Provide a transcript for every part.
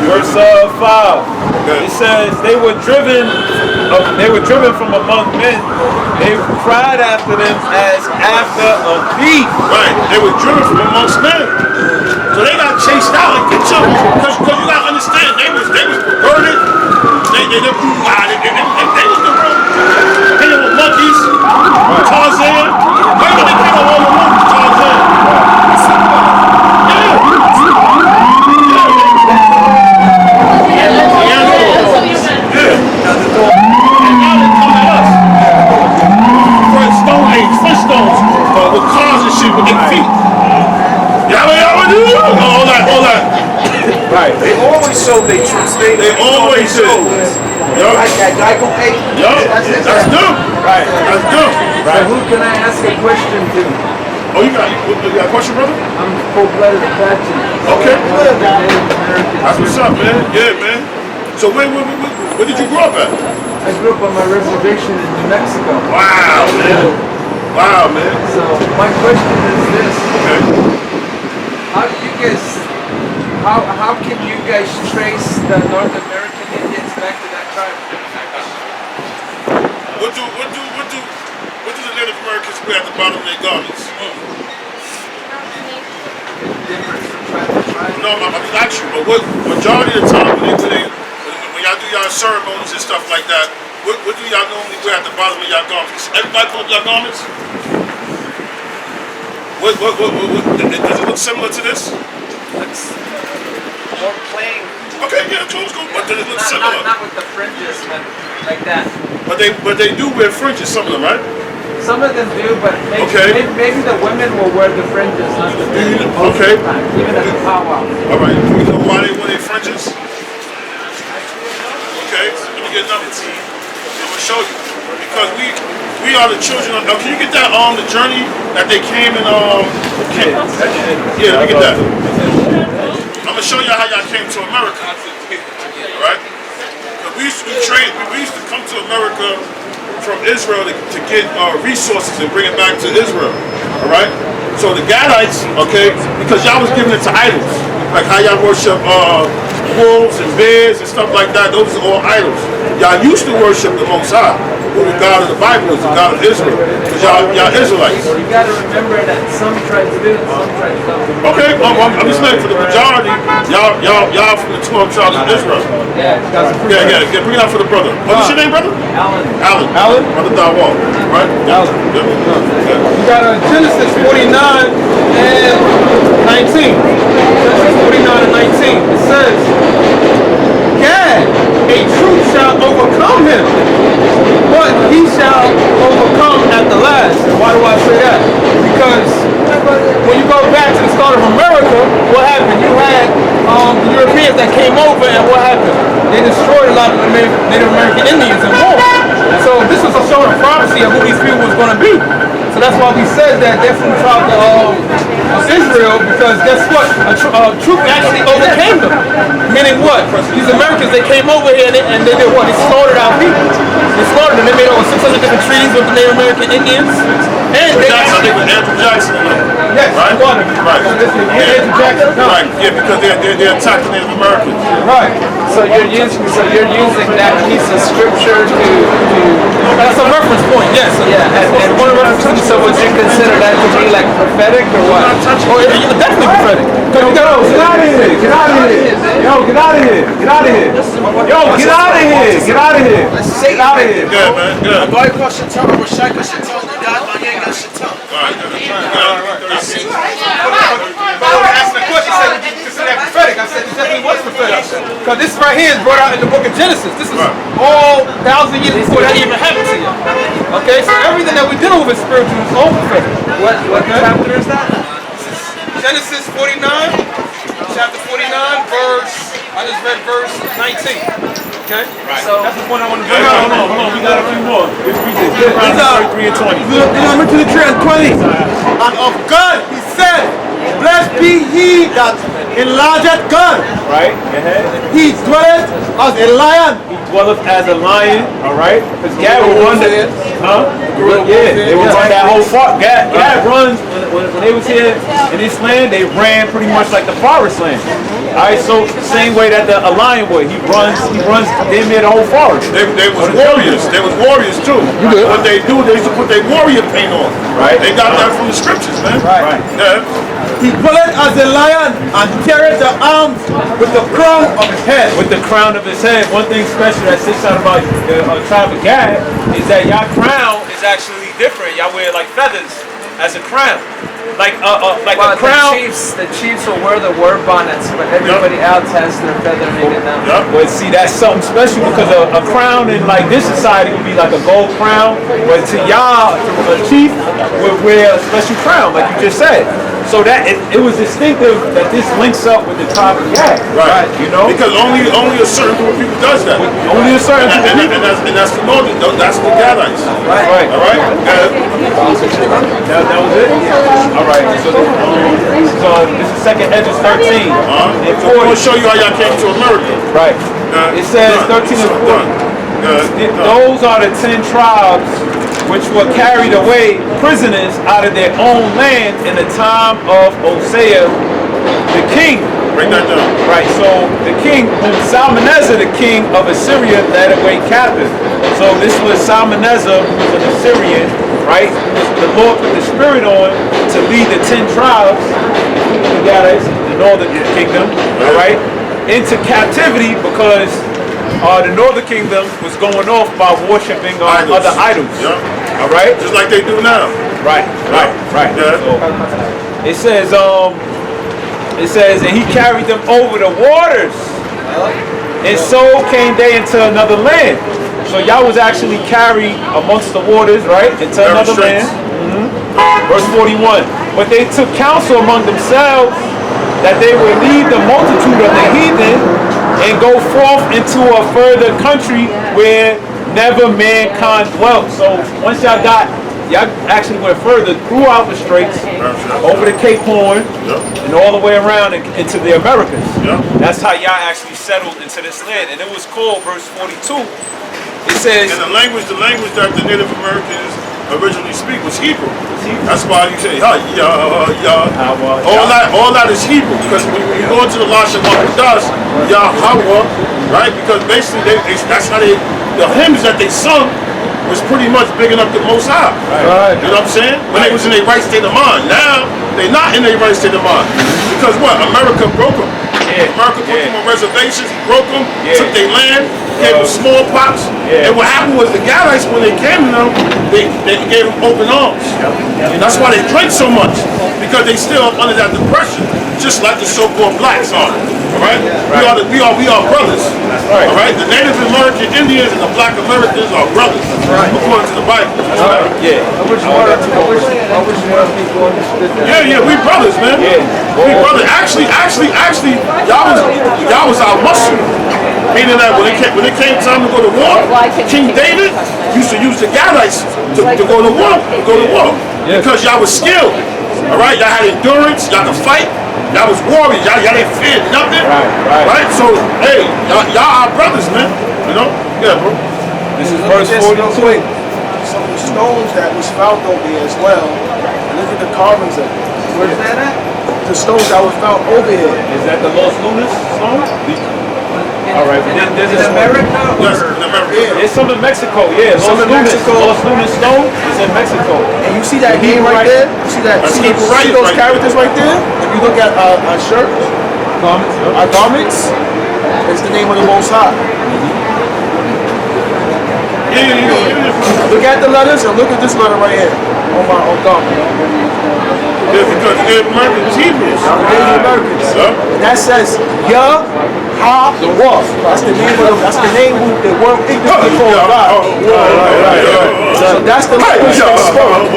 Verse 5. It says they were driven from among men. They cried after them as after a thief. Right. They were driven from amongst men. So they got chased out and killed. Because you gotta understand, they was perverted. They was the real. They were monkeys. Tarzan. Wait till they came on all the movies. Tarzan. Flintstones with cars and shit with 8 feet. All that. Right. They always showed their true state. They always did. Like that Geico pay. That's them. Right. That's them. Right. So who can I ask a question to? Oh, you got a question, brother? I'm full-blooded Apache. Okay. That's what's up, man. Yeah, man. So where did you grow up at? I grew up on my reservation in New Mexico. Wow, man. Wow, man. So my question is this. Okay. How do you guys, how can you guys trace the North American Indians back to that tribe? What do the Native Americans wear at the bottom of their garments? Different from tribe to tribe? No, I'm asking you, but what majority of the time when y'all do y'all ceremonies and stuff like that, what do y'all normally wear at the bottom of y'all garments? Everybody put up y'all garments? What does it look similar to this? Looks more plain. Okay, yeah, clothes go, but does it look similar? Not with the fringes, but like that. But they do wear fringes, some of them, right? Some of them do, but maybe the women will wear the fringes, not the men. Okay. Even at the powwow. All right. Do you know why they wear their fringes? Okay. Let me get another team. I'm gonna show you because we are the children of. Can you get that the journey that they came in Yeah, let me get that. I'm gonna show you how y'all came to America. All right. Because we used to come to America from Israel to get resources and bring it back to Israel. All right. So the Gadites, okay, because y'all was giving it to idols, like how y'all worship wolves and bears and stuff like that. Those are all idols. Y'all used to worship the Most High, who the God of the Bible is, the God of Israel, because y'all Israelites. You got to remember that some tribes do, some tribes don't. Okay, I'm just saying for the majority, y'all from the 12 tribes of Israel. Yeah. Bring it out for the brother. What's your name, brother? Alan. Brother Dawal, right? Alan. You got Genesis 49 and 19. Genesis 49 and 19. It says, Gad, a truth shall overcome him, but he shall overcome at the last. And why do I say that? Because when you go back to the start of America, what happened? You had the Europeans that came over, and what happened? They destroyed a lot of the Native American Indians in war. So this was a sort of prophecy of who these people was going to be. So that's why we said that they're from the tribe of Israel, because guess what? A troop actually overcame them. Meaning what? These Americans, they came over here and they did what? They slaughtered our people. They slaughtered them. They made over 600 different treaties with the Native American Indians. And they Jackson, Andrew Jackson. Yes, right? Right. Andrew Jackson. Right. Yeah, because they're attacking Native Americans. Right. So you're using that piece of scripture to that's a reference point, yes. Yeah, and one reference. So would you consider that to be like prophetic or what? Oh, yeah, definitely prophetic. Get out of here! Get out of here! Yo, get out of here! Get out of here! Yo, get out of here! Get out of here! Get out of here! Good, man. Good. Asking the question, said, would you consider that prophetic? I said, it definitely was prophetic. Because this right here is brought out in the book of Genesis. This is all 1,000 years before that even happened to you. Okay, so everything that we're dealing with is spiritual, is all prophetic. What chapter is that? Genesis 49, chapter 49, verse, I just read verse 19. Okay? Right. So that's the point I want to bring out. Hold on. We got a few more. Let's read this. Deuteronomy 33 and 20. Deuteronomy 23 and 20. And of God, he said, blessed be he that enlargeth God right? Go ahead. He dwelleth as a lion. He dwelleth as a lion, all right? Because Gad will run that, yeah, they will run that whole farm. Gad runs, when they was here in this land, they ran pretty much like the forest land. All right, so same way that a lion would. He runs damn near the whole forest. They was warriors. They was warriors too. What they do, they used to put their warrior paint on. Right. They got that from the scriptures, man. Right. Yeah. He dwelleth as a lion and teareth the arms with the crown of his head. With the crown of his head. One thing special that sticks out about the tribe of Gad is that y'all crown is actually different. Y'all wear like feathers as a crown. Like a crown. The chiefs will wear the war bonnets, but everybody else has their feather hanging down. But see, that's something special because a crown in like this society would be like a gold crown, but to y'all, a chief would wear a special crown, like you just said. So that it was distinctive that this links up with the tribe of Gad. Right. You know? Because only a certain group of people does that. Only a certain group of people. And that's the northern. That's the Gadites. Right. All right. That was it? All right. So this is second Edges 13. And So I'm going to show you how y'all came to America. Right. It says 13 and 40. Those are the 10 tribes which were carried away prisoners out of their own land in the time of Hosea the king. Bring that down. Right, so the king, Salmanezar, the king of Assyria, led away captive. So this was Salmanezar, who was an Assyrian, right? The Lord put the spirit on to lead the 10 tribes, the northern kingdom, all right, into captivity because the northern kingdom was going off by worshiping other idols. Yeah. All right? Just like they do now. Right. Yeah. So, it says, and he carried them over the waters, and so came they into another land. So y'all was actually carried amongst the waters, right, into another land. Verse 41. But they took counsel among themselves that they would leave the multitude of the heathen and go forth into a further country where never mankind dwelt. So once y'all actually went further throughout the straits, over the Cape Horn, and all the way around into the Americas. That's how y'all actually settled into this land. And it was called, verse 42, it says... And the language that the Native Americans originally speak was Hebrew. That's why you say, all that is Hebrew. Because when you go into the Lashem Hakodash, Yahweh, right? Because basically that's how the hymns that they sung was pretty much bigging up the Most High. Right. You know what I'm saying? When they was in their right state of mind. Now, they're not in their right state of mind. Because what? America broke them. America put them on reservations, he broke them, took their land, gave them smallpox. And what happened was the Gadites, when they came to them, they gave them open arms. And that's why they drink so much, because they still under that depression, just like the so-called blacks are. All right? We are brothers. All right? The Native American Indians and the Black Americans are brothers, according to the Bible. I wish more people understood that. Yeah, we brothers, man. We brothers. Actually, y'all was our muscle. Meaning that when it came time to go to war, King David used to use the Gadites to go to war. Because y'all was skilled. All right, y'all had endurance. Y'all could fight. Y'all was warriors. Y'all didn't fear nothing. Right. So hey, y'all are brothers, man. You know? Yeah, bro. This is verse 42. Some of the stones that was found over here as well. Look at the carvings of it. Where's that at? The stones that were found over here. Is that the Los Lunas stone? All right, but there's in America? Yes, in America. There's some in Mexico, Some in Mexico. Los Lunas stone is in Mexico. And you see that name right there? You see that? That's See Hebrew those right characters right there? If you look at our shirts, our garments, it's the name of the Most High. Look at the letters and look at this letter right here on my garment. Yeah, because the Native Americans is Hebrews. Native Americans. And that says Yah-Ha-Wah. That's the name who the world ignorantly called God. So that's the language they spoke.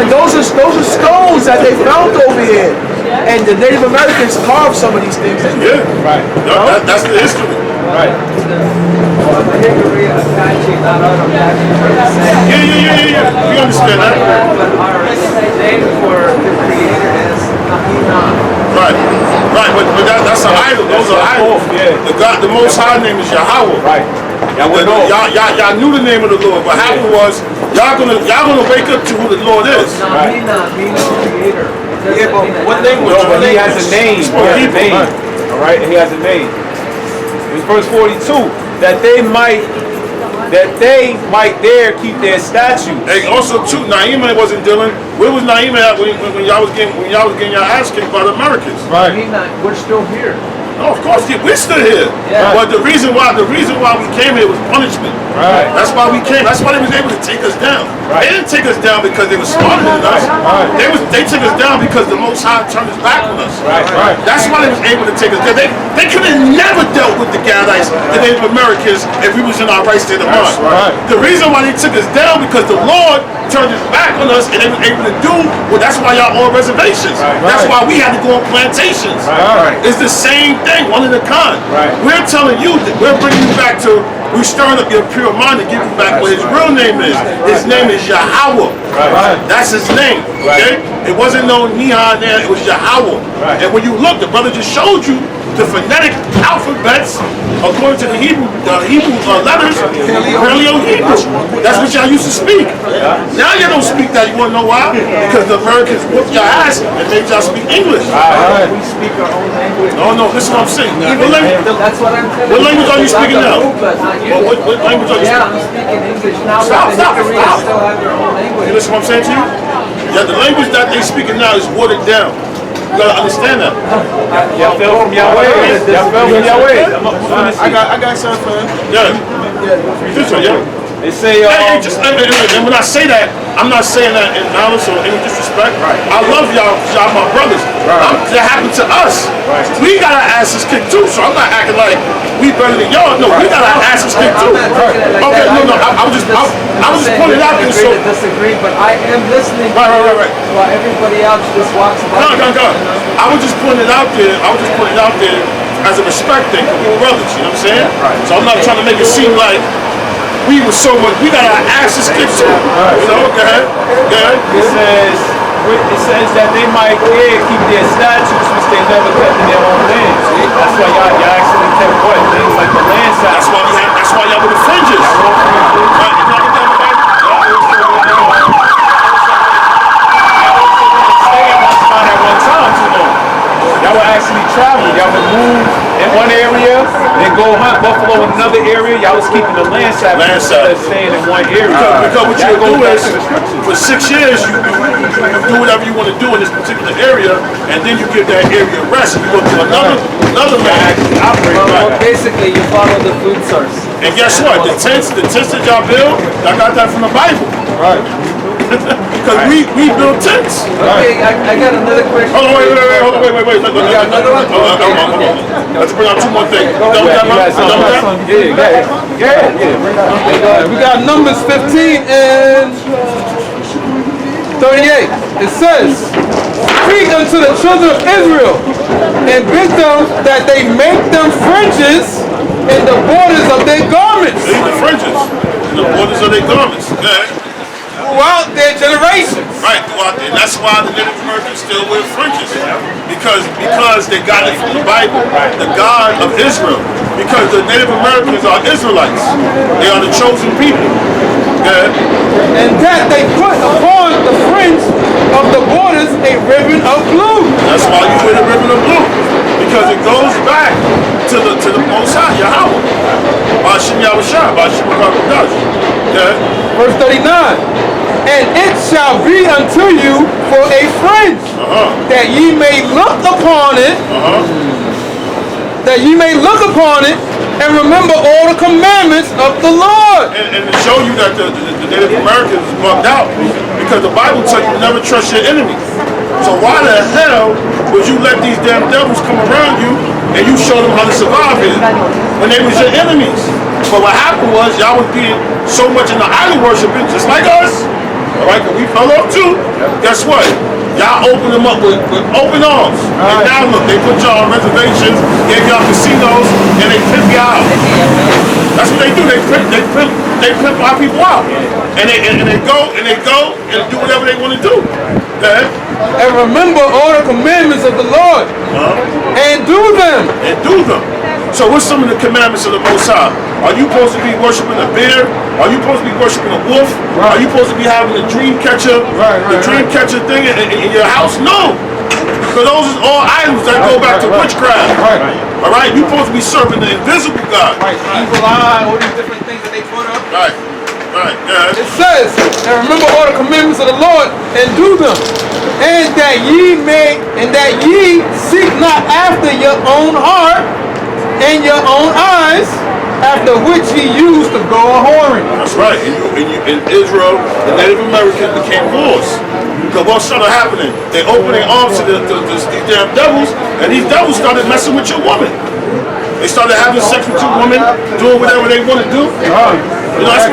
And those are stones that they found over here. And the Native Americans carved some of these things in there. Yeah, right. That's the history. Right. The Hickory, Apache, not Apache. Yeah. We understand that. But our name for the creator is Nahina. Right. But that's an idol. Those are idols. Yeah. The God, the Most High name is Yahweh. Right. Y'all knew the name of the Lord. What happened was y'all gonna wake up to who the Lord is. No, me not creator. Yeah, but what language? No, but he has a name. He has a name. All right, he has a name. It's verse 42 that they might there keep their statutes. And also too, Naima wasn't dealing. Where was Naima at when y'all was getting your ass kicked by the Americans? Right. We're still here. No, of course, yeah, we're still here. Yeah. But the reason why we came here was punishment. Right. That's why we came. That's why they was able to take us down. Right. They didn't take us down because they were smarter than us. Right. They took us down because the Most High turned his back on us. Right. Right. That's why they was able to take us down. They could have never dealt with the Gadites, the Native Americans, if we was in our right state of mind. right. The reason why they took us down because the Lord turned his back on us and they were able to do. Well, that's why y'all on reservations. That's Right. why we had to go on plantations. Right. It's the same thing, one of a kind. Right. We're telling you that we're bringing you back to, we're stirring up your pure mind to give you back what his real name is. His name is Yahweh. Right. That's his name. Okay? It wasn't no Neha there, it was Yahweh. Right. And when you look, the brother just showed you the phonetic alphabets according to the Hebrew letters, Paleo-Hebrew. That's what y'all used to speak. Now you don't speak that. You want to know why? Because the Americans whooped your ass and made y'all speak English. Right. We speak our own language. No, listen what I'm saying. That's what I'm telling you. What language are you speaking now? But not you. What language are you Yeah, speaking? I'm speaking English now. Stop. But the Koreans still have their own language. You listen what I'm saying to you? Yeah, the language that they speaking now is watered down. You gotta understand that. Y'all fell from your ways. Y'all fell from your ways. I got something for him. Yeah. This one, yeah. They say, And when I say that, I'm not saying that in malice or any disrespect. I love y'all my brothers. That happened to us. We got our asses kicked too, so I'm not acting like we better than y'all. No, we got our asses kicked too. Okay, no, I was just pointing out there. So disagree, but I am listening. Right. While everybody else just walks by. No. I was just pointing it out there. As a respect thing for we brothers. You know what I'm saying? So I'm not trying to make it seem like we were so much. We got our asses kicked too. You know? Go ahead. It says that they might there keep their statutes which they never kept in their own land. That's why y'all actually kept what? Things like the land That's statutes. why y'all were the fringes. Right? You know what I'm saying? At one time too long. Y'all would actually travel. Y'all would move in one area, then go hunt buffalo in another area. Y'all was keeping the land statutes instead of staying in one area. Because what you would do is, for 6 years, you do whatever you want to do in this particular area, and then you give that area a rest, and you go to another land. Well, basically, you follow the food source. And guess what? The tents that y'all build, y'all got that from the Bible. Right. Because we build tents. Okay, I got another question. Hold on, wait. You got another one? Let's bring out two more things. Yeah. We got Numbers 15 and 38. It says, "Speak unto the children of Israel, and bid them that they make them fringes in the borders of their garments These are the fringes and the borders of their garments. Okay? throughout their generations." Right, throughout there. That's why the Native Americans still wear fringes. Because they got it from the Bible, the God of Israel. Because the Native Americans are Israelites. They are the chosen people. Okay? And that they put upon the fringe of the borders a ribbon of blue. That's why you wear the ribbon of blue. Because it goes back to the Most High, Yahweh. Bashim Yahushua, Bashim Yahushua. Okay? Verse 39. "And it shall be unto you for a fringe, that ye may look upon it, and remember all the commandments of the Lord." And to show you that the Native Americans bugged out, because the Bible tells you never trust your enemy. So why the hell would you let these damn devils come around you and you show them how to survive here when they was your enemies? But what happened was y'all was being so much in the idol worshiping, just like us. All right, because we fell off too. Guess what? Y'all opened them up with open arms. And now look, they put y'all on reservations, gave y'all casinos, and they pimp y'all out. That's what they do. They pimp our people out. And they go and do whatever they want to do. And remember all the commandments of the Lord. And do them. And do them. So what's some of the commandments of the Most High? Are you supposed to be worshiping a bear? Are you supposed to be worshiping a wolf? Are you supposed to be having a dream catcher, the dream catcher thing in your house? No. Because those are all items that go back to witchcraft. All right? You're supposed to be serving the invisible God. Evil eye, all these different things that they put up. Yeah. It says, and remember all the commandments of the Lord and do them. And that ye seek not after your own heart and your own eyes, after which he used to go a-whoring. That's right. In Israel, the Native Americans became whores. Because what started happening? They opened their arms to these damn devils, and these devils started messing with your woman. They started having sex with your woman, doing whatever they want to do. You know,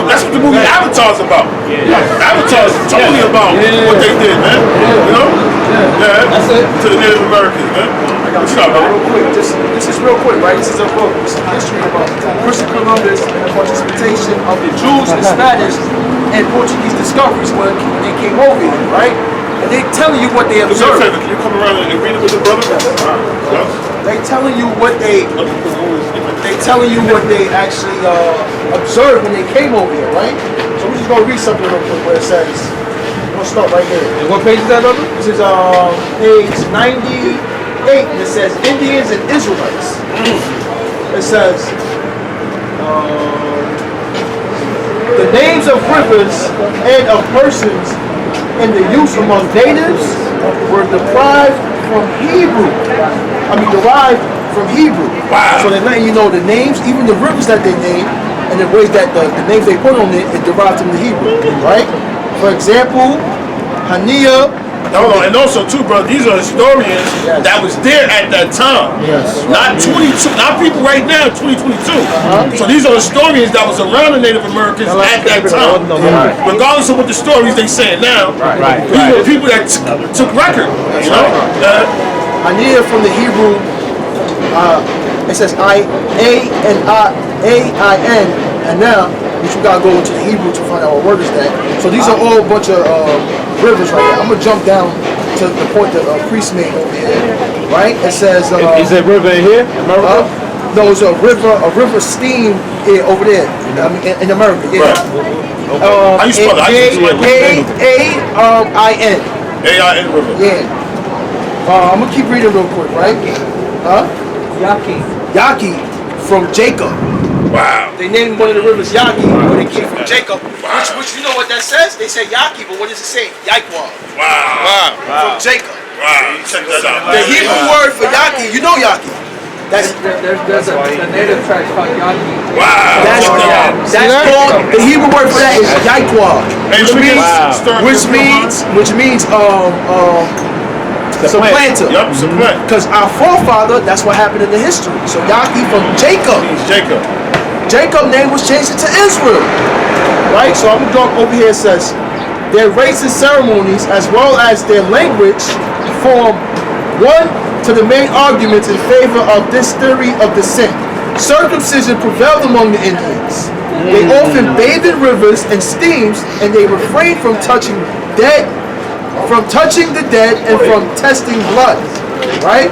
that's what the movie Avatar's about. Avatar's totally about what they did, man. You know? Yeah. That's it. To the Native Americans, man. What's up, man? Real quick, this is real quick, right? This is a book. It's a history about Christopher Columbus and the participation of the Jews, the Spanish, and Portuguese discoveries when they came over here, right? And they telling you what they observed. Can you come around and read it with the brother? They telling you what they actually observed when they came over here, right? So we're just gonna read something real quick where it says. We'll start right here. And what page is that, brother? This is page 98. And it says Indians and Israelites. It says the names of rivers and of persons in the use among natives were derived from Hebrew. Wow. So they're letting you know the names, even the rivers that they name, and the ways that the names they put on it is derived from the Hebrew, right? For example, Hania. And also too, bro, these are historians that was there at that time. Not 22, not people right now, 2022. So these are historians that was around the Native Americans at that time. Regardless of what the stories they saying now, these are people that took record. You know? Hania from the Hebrew, it says A-I-N, and now, which we gotta go into the Hebrew to find out what word is that. So these are all a bunch of rivers right here. I'm gonna jump down to the point that priest made over here, right? It says. Is there a river in here? America? No, it's a river stream over there. In America. Yeah. How you spell it? A-I-N. A-I-N river. Yeah. I'm gonna keep reading real quick, right? Yaki from Jacob. Wow. They named one of the rivers Yaki when they came from Jacob. Which you know what that says? They say Yaki, but what does it say? Yaikwa. Wow. From Jacob. Wow. Check that out. The Hebrew word for Yaki, you know Yaki. There's the native tribes called Yaki. Wow. That's called, the Hebrew word for that is Yaikwa. Which means supplanter. Yup, supplant. Because our forefather, that's what happened in the history. So Yaki from Jacob. Jacob. Jacob's name was changed into Israel. Right? So I'm going to go over here. It says, their rites and ceremonies, as well as their language, form one to the main arguments in favor of this theory of descent. Circumcision prevailed among the Indians. They often bathed in rivers and streams, and they refrained from touching the dead, and from testing blood. Right?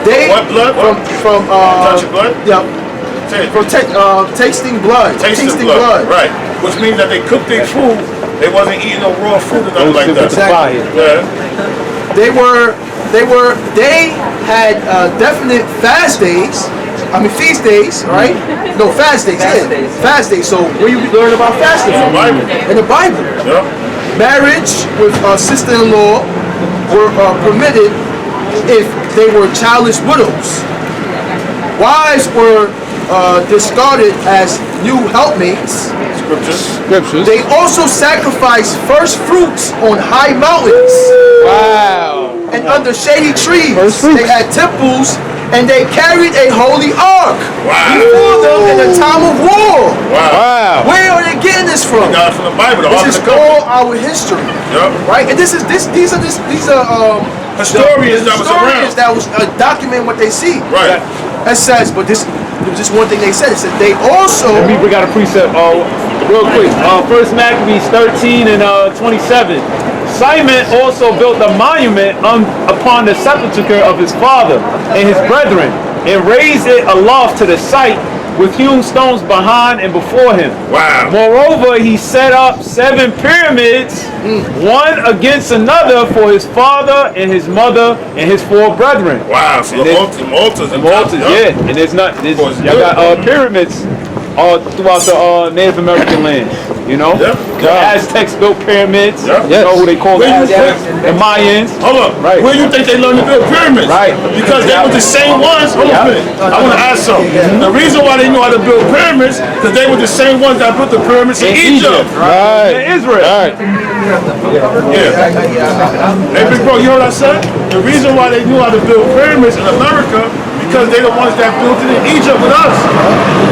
They what blood? From touching blood? Yeah. From tasting blood. Tasting blood. Right. Which means that they cooked their food. They wasn't eating no raw food or nothing like that. Exactly. Yeah. They had definite fast days. Feast days, right? No, fast days. Fast days. So where you learn about fasting from? In the Bible. Yeah. Marriage with a sister-in-law were permitted if they were childless widows. Wives were discarded as new helpmates. Scriptures. They also sacrificed first fruits on high mountains. Wow. And under shady trees. They had temples, and they carried a holy ark before them in a time of war. Wow. Where are they getting this from? They got it from the Bible. This is all our history. Right? And these are historians that was around. Document what they see. Right. It says, but this was just one thing they said. It said they also. We got a precept real quick. First Maccabees 13 and 27 Simon also built a monument upon the sepulchre of his father and his brethren, and raised it aloft to the site with hewn stones behind and before him. Wow. Moreover, he set up 7 pyramids, one against another, for his father and his mother and his 4 brethren. Wow. So the altars. Yeah. And y'all got pyramids all throughout the Native American lands. You know, Yep. the Aztecs built pyramids. Yep. You know who they call the Aztecs, the Mayans. Hold up. Right. Where you think they learned to build pyramids? Right. Because they were the same ones. Hold on a minute. I want to ask something. The reason why they know how to build pyramids, because they were the same ones that built the pyramids in Egypt. Right. In Israel. Right. Yeah. Hey, big bro, you heard what I said? The reason why they knew how to build pyramids in America, because they're the ones that built it in Egypt with us.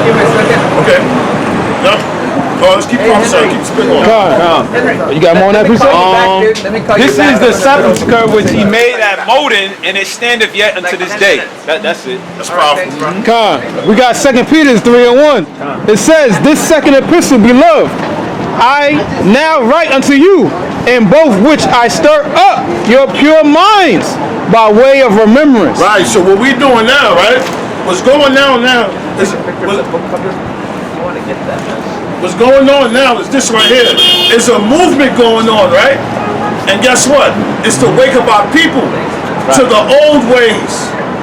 Give me a second. Okay. Yup. Oh, let's keep prophesying. Keep spitting on. You got more on that piece? Let me call you This back. is the sepulchre which he made at Modin, and it standeth yet unto this day. That's it. That's powerful. We got 2 Peter 3:1. It says, "This second epistle, beloved, I now write unto you, in both which I stir up your pure minds by way of remembrance." Right. So what we doing now, right? What's going on now is what's going on now is this right here. It's a movement going on, right? And guess what? It's to wake up our people to the old ways.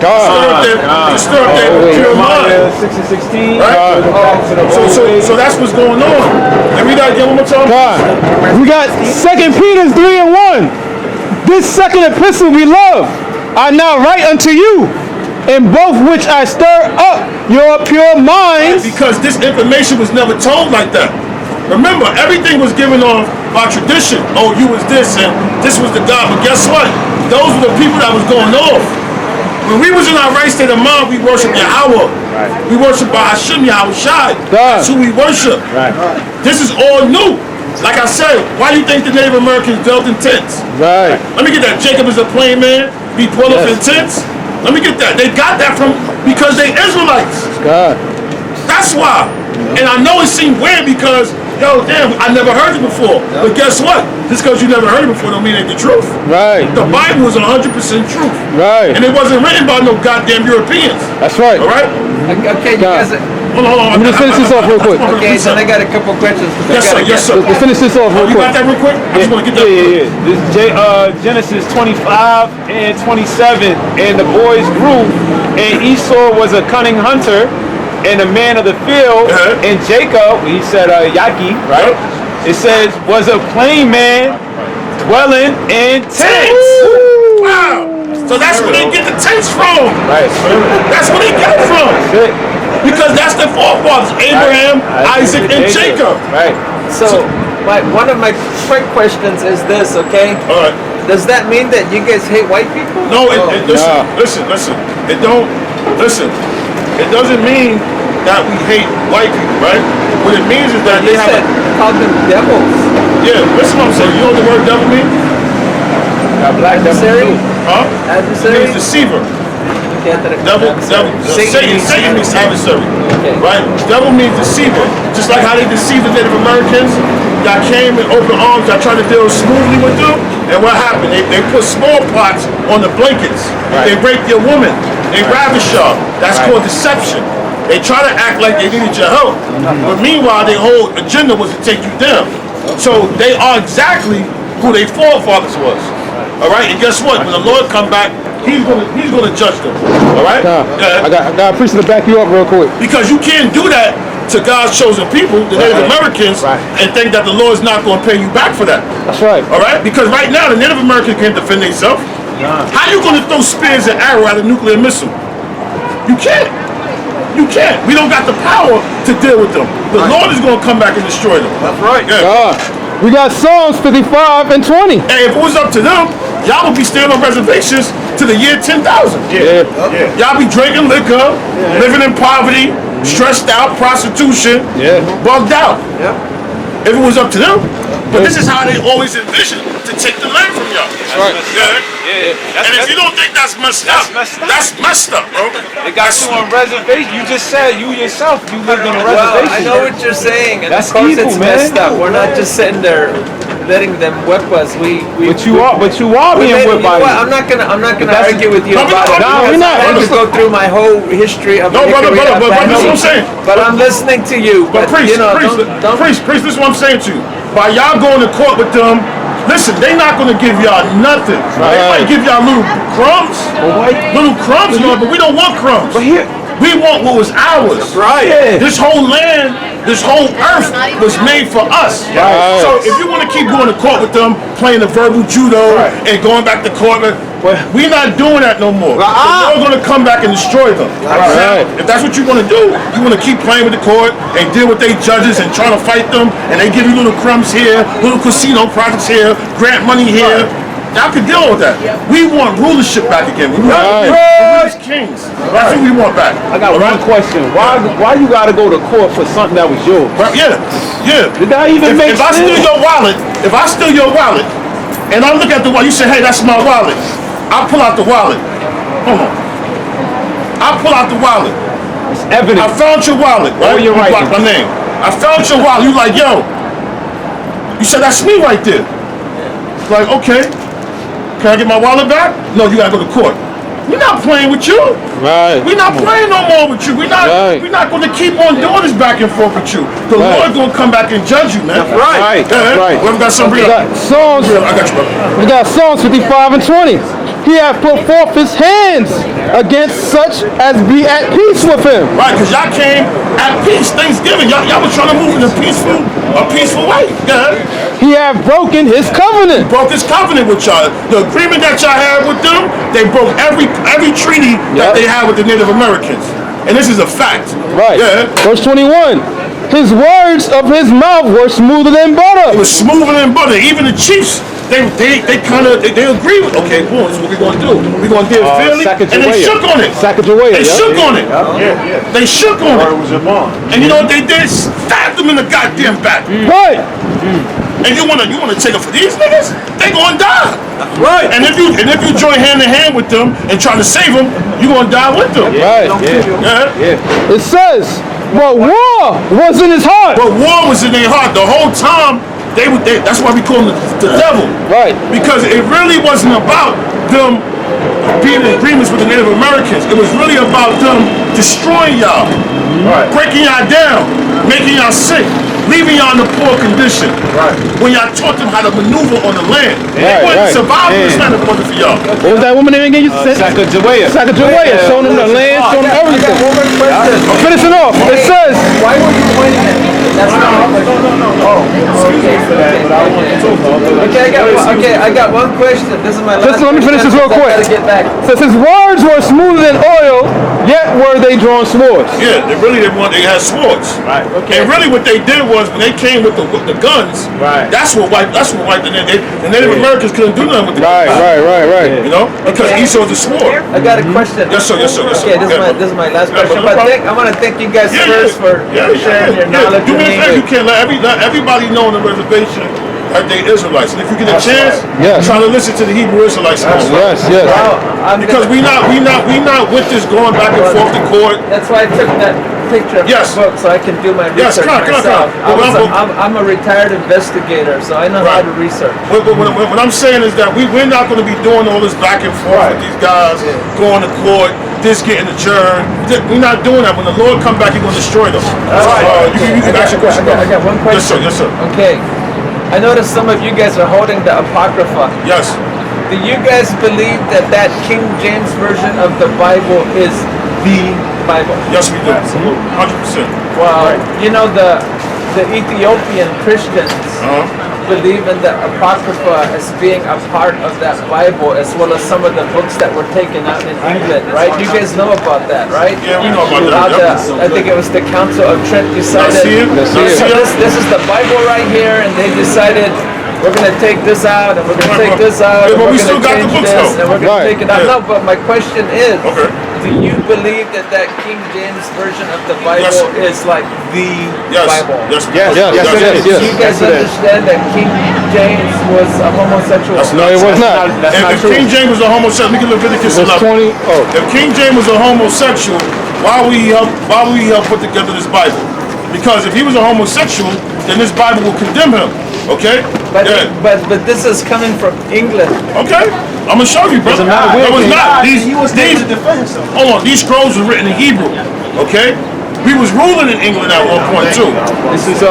Stir up their pure mind. 16. Right? So that's what's going on. And we gotta get one more time. We got 2 Peter 3:1. "This second epistle, beloved, I now write unto you, in both which I stir up your pure minds." Because this information was never told like that. Remember, everything was given off by tradition. Oh, you was this and this was the God. But guess what? Those were the people that was going off. When we was in our right state of mind, we worship Yahweh. Right. We worship by Hashem Yahweh Shai. That's who we worship. Right. This is all new. Like I said, why do you think the Native Americans dwelt in tents? Right. Let me get that. Jacob is a plain man. He dwelleth in tents. Let me get that. They got that from because they Israelites. God. That's why. And I know it seemed weird because, yo, damn, I never heard it before. But guess what? Just because you never heard it before don't mean it's the truth. Right. The Bible is 100% truth. Right. And it wasn't written by no goddamn Europeans. That's right. All right? Okay, you guys. Hold on. Let me just finish this off real quick. Okay, then I got a couple questions. Yes, sir. Let's finish this off real You quick. got that real quick? I just want to get that. Yeah. This is Genesis 25 and 27. And the boys grew, and Esau was a cunning hunter and a man of the field. And Jacob, he said Yaki, right? It says, was a plain man dwelling in tents. Wow. So that's where they get the tents from. Right. That's where they get it from. That's it. Because that's their forefathers, Abraham, Isaac, and Jacob. Right. So, one of my quick questions is this, okay? All right. Does that mean that you guys hate white people? No, listen. It don't, listen. It doesn't mean that we hate white people, right? What it means is that You they have said called them devils. yeah, listen what I'm saying. You know what the word devil means? Adversary? Huh? It Adversary? means deceiver. Devil. Satan means adversary. Okay. Right? Devil means deceiver. Just like how they deceived the Native Americans that came in open arms, that tried to deal smoothly with them. And what happened? They put smallpox on the blankets. Right. They raped your woman. They ravished y'all. That's called deception. They try to act like they needed your help. But meanwhile, their whole agenda was to take you down. So they are exactly who their forefathers was. All right? And guess what? When the Lord come back, He's gonna judge them. All right? I got a priest to back you up real quick. Because you can't do that to God's chosen people, the Native Americans, and think that the Lord's not going to pay you back for that. That's right. All right? Because right now, the Native Americans can't defend themselves. How you going to throw spears and arrow at a nuclear missile? You can't. You can't. We don't got the power to deal with them. The Lord is going to come back and destroy them. That's right. Yeah. We got Psalms 55 and 20. Hey, if it was up to them, y'all would be staying on reservations to the year 10,000. Yeah. Y'all be drinking liquor, living in poverty, stressed out, prostitution, bugged out. If it was up to them. But this is how they always envision to take the land from y'all. That's right. And if you don't think that's messed up, that's messed up, bro. They got you on reservation. You just said you yourself, you lived on a Well, reservation. I know what you're saying, and That's of course evil, it's man. messed up. We're not just sitting there letting them whip us. But you are being whipped by what? them. I'm not gonna argue with you No, about it. no, Because we're I not. had to go through my whole history of No, brother, hickory but of this is what I'm family. saying. But I'm listening to you. But priest, you know, don't priest, this is what I'm saying to you. By y'all going to court with them, listen, they not gonna give y'all nothing. They might give y'all little crumbs, but we don't want crumbs. But here, we want what was ours. right. Yeah. This whole land, this whole earth was made for us. Right. So if you want to keep going to court with them, playing the verbal judo and going back to court, we're not doing that no more. We're going to come back and destroy them. Right. If that's what you want to do, you want to keep playing with the court and deal with their judges and trying to fight them, and they give you little crumbs here, little casino projects here, grant money here. Y'all can deal with that. We want rulership back again. We want kings. That's what we want back. I got one question. Why you gotta go to court for something that was yours? Yeah. Did that even make If I sense? steal your wallet, and I look at the wallet, you say, hey, that's my wallet. I'll pull out the wallet. Hold on. I'll pull out the wallet. It's evidence. I found your wallet, right? you're right. Block my name. I found your wallet. You like, yo. You said, that's me right there. Like, okay. Can I get my wallet back? No, you gotta go to court. We're not playing with you. Right. We're not playing no more with you. We're not going to keep on doing this back and forth with you. The Lord's going to come back and judge you, man. That's right. That's right. We got some real. Psalms, I got you, brother. we got Psalms 55 and 20. He hath put forth his hands against such as be at peace with him. Right, because y'all came at peace. Thanksgiving, y'all was trying to move in a peaceful way. Yeah. He hath broken his covenant. Broke his covenant with y'all. The agreement that y'all had with them, they broke every treaty that they had with the Native Americans. And this is a fact. Right. Yeah. Verse 21. His words of his mouth were smoother than butter. It was smoother than butter. Even the chiefs, they agree with. Okay, boom, this is what we're gonna do. We're gonna deal fairly, and they shook on it. They shook on it. They shook on it. And you know what they did? Stabbed them in the goddamn back. Right. And you wanna take it for these niggas? They gonna die. Right. And if you join hand in hand with them and try to save them, you gonna die with them. Right. Yeah. It says, but war was in his heart. But war was in their heart the whole time. That's why we call them the devil. Right. Because it really wasn't about them being in agreements with the Native Americans. It was really about them destroying y'all, breaking y'all down, making y'all sick, leaving y'all in a poor condition. When y'all taught them how to maneuver on the land. They wouldn't survive in this land if it wasn't for y'all. What was that woman name again? You said Sacagawea. Sacagawea. Showing them the land, showing them everything. I'm finishing off. It says, Why were you pointing at me? That's not my question. Okay, I got one question. This is my last let me finish this real quick. I gotta get back. Says his words were smoother than oil, yet were they drawn swords. Yeah, they had swords. Right. Okay. And really what they did was when they came with the guns, that's what wiped the Native Americans couldn't do nothing with the guns. Right. You know? Because Esau's a sword. I got a question. Yes, sir. Okay, this is my last question. no But problem. I want to thank you guys first for sharing your knowledge Do with me a me. favor, you can let everybody know on the reservation that they Israelites. And if you get a chance, try to listen to the Hebrew Israelites. Yes. Because we not with this going back and forth to court. That's why I took that picture of Yes. my book so I can do my research myself. I'm a retired investigator, so I know how to research. What I'm saying is that we're not going to be doing all this back and forth with these guys, going to court, this getting adjourned. We're not doing that. When the Lord come back, He's going to destroy them. You can ask your question. I got one question. Yes, sir. Okay. I noticed some of you guys are holding the Apocrypha. Yes. Do you guys believe that King James version of the Bible is the Bible? Yes, we do. 100%. Well, you know the Ethiopian Christians believe in the Apocrypha as being a part of that Bible, as well as some of the books that were taken out in England, right? You guys know about that, right? Yeah, we know about that. I think it was the Council of Trent decided. This is the Bible right here, and they decided we're going to take this out, and we're going to take this out, and but we're we going still to got the change books, this, though. and we're going to take it out. No, but my question is, Okay. do you believe that King James version of the Bible is like the Bible? Yes, it is. Do you guys understand that King James was a homosexual? No, it was not. If King James was a homosexual, look at Leviticus 11. If King James was a homosexual, why would he help put together this Bible? Because if he was a homosexual, then this Bible will condemn him. Okay? But this is coming from England. Okay, I'm gonna show you, brother. It was not. He was there to defend himself. Hold on, these scrolls were written in Hebrew. Okay, we was ruling in England at one point too. This is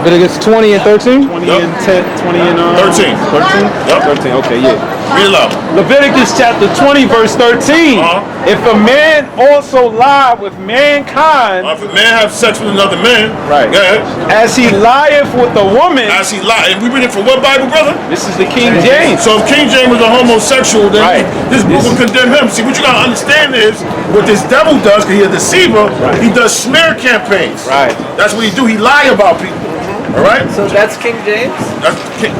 Leviticus 20 and 13? 20 Yep. and 10, 20 and 13. 13? Yep. 13, okay, yeah. Read it out. Leviticus chapter 20, verse 13. If a man also lie with mankind, If a man have sex with another man, Right. Yeah, as he lieth with a woman, as he lied. And we read it from what Bible, brother? this is the King James. So if King James was a homosexual, then Right. this book will condemn him. See, what you gotta understand is what this devil does, because he's a deceiver. He does smear campaigns. Right. That's what he do. He lie about people. All right. So that's King James?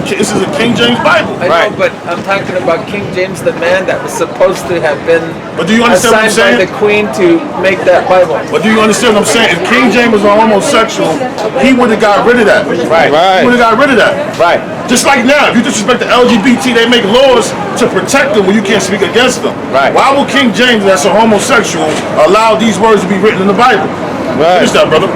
This is a King James Bible. I know, but I'm talking about King James, the man that was supposed to have been But do you understand what I'm assigned by saying? the Queen to make that Bible. But do you understand what I'm saying? If King James was a homosexual, he would have got rid of that. Right. He would have got rid of that. Right. Just like now, if you disrespect the LGBT, they make laws to protect them when you can't speak against them. Right. Why would King James, that's a homosexual, allow these words to be written in the Bible? Right. Finish that, brother.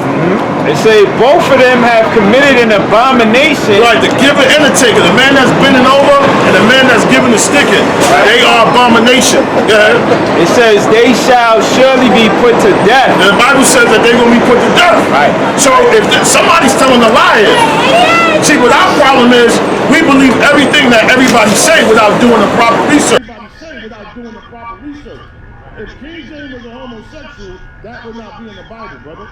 They say both of them have committed an abomination. Right, the giver and the taker, the man that's bending over and the man that's giving the sticking, they are abomination. Yeah. It says they shall surely be put to death. And the Bible says that they're going to be put to death. Right. So if somebody's telling a lie, see, what our problem is, we believe everything that everybody say without doing the proper research. If King James was a homosexual, that would not be in the Bible, brother.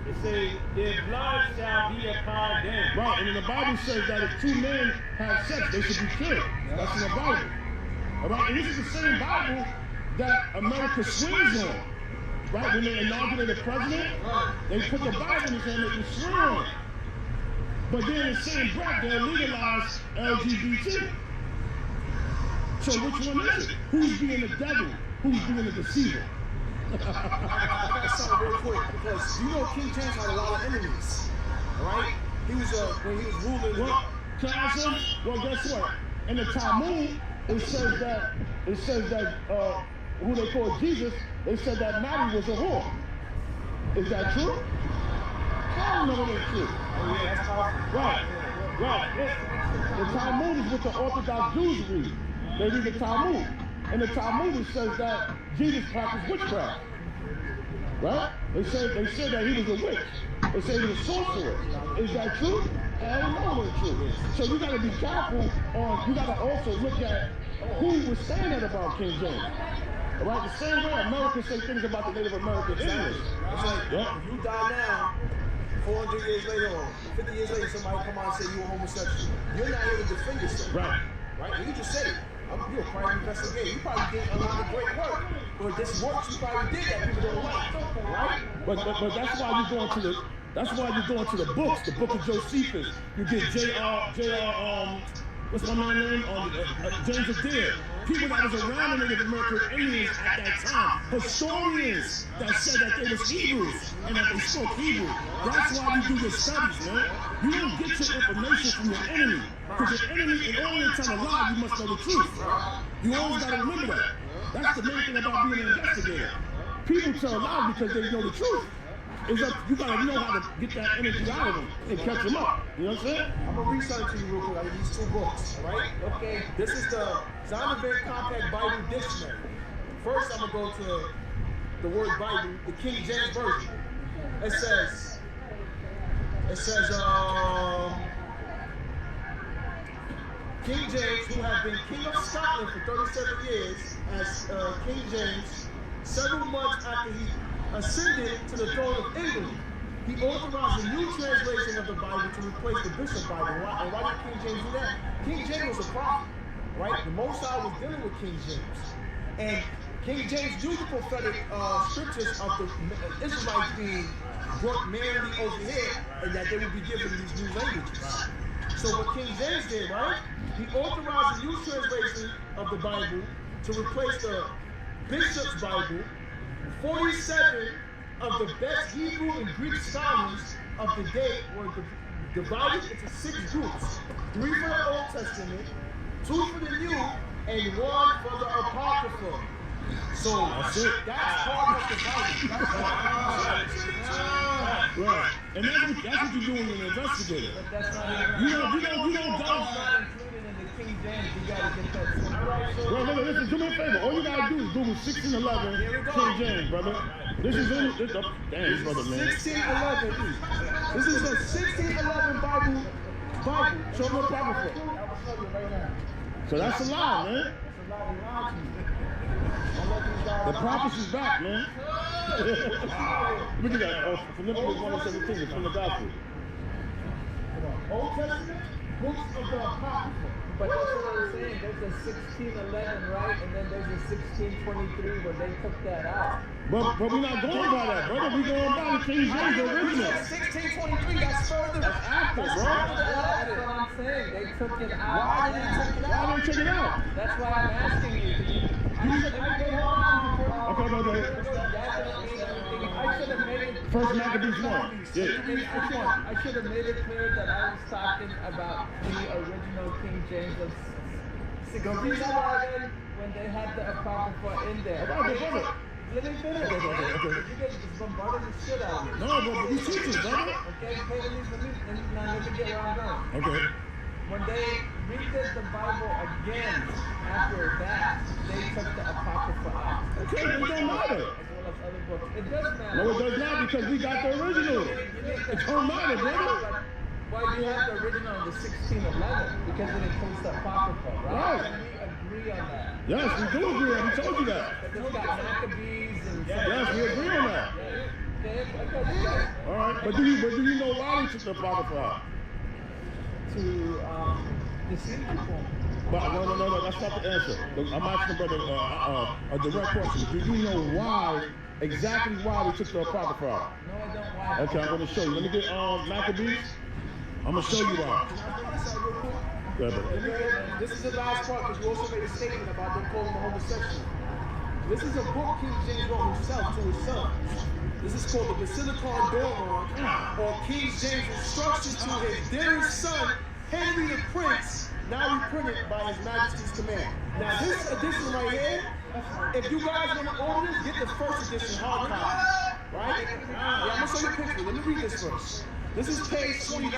It says their blood shall be upon them. Right, and then the Bible says that if two men have sex, they should be killed. That's in the Bible. All right, and this is the same Bible that America swears on. Right, when they inaugurate a president, they put the Bible in his hand and they swear on it. But then in the same breath, they legalize LGBT. So which one is it? Who's being the devil? Who's being the deceiver? I got something real quick because you know King James had a lot of enemies. Alright? He was when he was ruling. Well, well, guess what? In the Talmud, it says that who they call Jesus, they said that Mary was a whore. Is that true? I don't know if it's true. Oh yeah, that's powerful. Right. The Talmud is what the Orthodox Jews read. They read the Talmud. And the Talmud it says that Jesus practiced witchcraft. Right? They said that he was a witch. They say he was a sorcerer. Is that true? I don't know if it's true. So you gotta be careful on, you gotta also look at who was saying that about King James. All right? The same way Americans say things about the Native American Indians. It's like if you die now, 400 years later or 50 years later, somebody come out and say you're a homosexual. You're not here to defend yourself. Right. Right? You just said it. You're a private investigator. You probably did a lot of great work, but this work you probably did that people don't like, right? But that's why you're going to the books, the book of Josephus. You get what's my man's name? James Adair. People that was around the Native American Indians at that time. Historians that said that they was Hebrews and that they spoke Hebrew. That's why you do your studies, man. You don't get your information from your enemy. Because your enemy, in order to tell a lie, you must know the truth. You always got to remember that. That's the main thing about being an investigator. People tell lies because they know the truth. It's up, you gotta know how to get that energy out of them and catch them up. You know what I'm saying? I'm gonna read something to you real quick out of these two books, right? Okay. This is the Zondervan Compact Bible Dictionary. First, I'm gonna go to the word Bible, the King James Version. It says, King James, who had been King of Scotland for 37 years as King James, several months after he ascended to the throne of England, he authorized a new translation of the Bible to replace the Bishop Bible. And why did King James do that? King James was a prophet, right? The Most High was dealing with King James. And King James knew the prophetic scriptures of the Israelites being brought manually over here and that they would be given these new languages. So what King James did, right? He authorized a new translation of the Bible to replace the Bishop's Bible. 47 of the best Hebrew and Greek scholars of the day were divided into 6 groups. 3 for the Old Testament, 2 for the New, and 1 for the Apocrypha. So that's part of the Bible. That's part of the Bible. Right. And that's what you're doing in an investigator. But that's not even. You don't That's go. not included in the King James. You gotta get that. Bro, listen, do me a favor. All you gotta do is Google 1611 King James, brother. This is in this. Damn, this brother, man. 1611. This is a 1611 Bible. Show me Apocrypha. So that's a lie, man. The prophecy's back, man. Look at that. Philippians 1:17. It's from the gospel. Old Testament, books of the Apocrypha. But that's what I'm saying. There's a 1611, right? And then there's a 1623 where they took that out. But we're not going by that, brother. We're going by the King James original. 1623, that's further. That's after, bro. That's what I'm saying. They took it out. Why did they take it out? Why don't you check it out? That's why I'm asking you. Okay. I should have made it. First Maccabees 1. I should have made it clear that I was talking about the original King James of 1611 when they had the Apocrypha in there. Let me finish. You guys just bombarded the shit out of me. No, but we teachers, brother. Okay, let me get where I'm going. Okay. When they redid the Bible again after that, they took the Apocrypha out. Okay, it don't matter. As well as other books. It does matter. No, it does not because we got the original. It don't matter, brother. Well, you have the original in the 1611 because it includes the Apocrypha, right? Right. And we agree on that. Yes, we do agree. We told you that. But it's got Maccabees and Yes, we agree on that. All right, but do you know why we took the Apocrypha out? To deceive people. But no, that's not the answer. I'm asking brother a direct question. Do you know why, exactly why we took the Apocrypha out? No, I don't. Why? Okay, I'm going to show you. Let me get Maccabees. I'm going to show you why. Yeah, brother. This is the last part because you also made a statement about them calling him homosexual. This is a book King James wrote himself to his son. This is called the Basilicon Doron, or King James Instructions to his dearest son, Henry the Prince, now reprinted by His Majesty's command. Now this edition right here, if you guys want to order this, get the first edition hard copy, right? Yeah, I'm going to show you a picture. Let me read this first. This is page 23.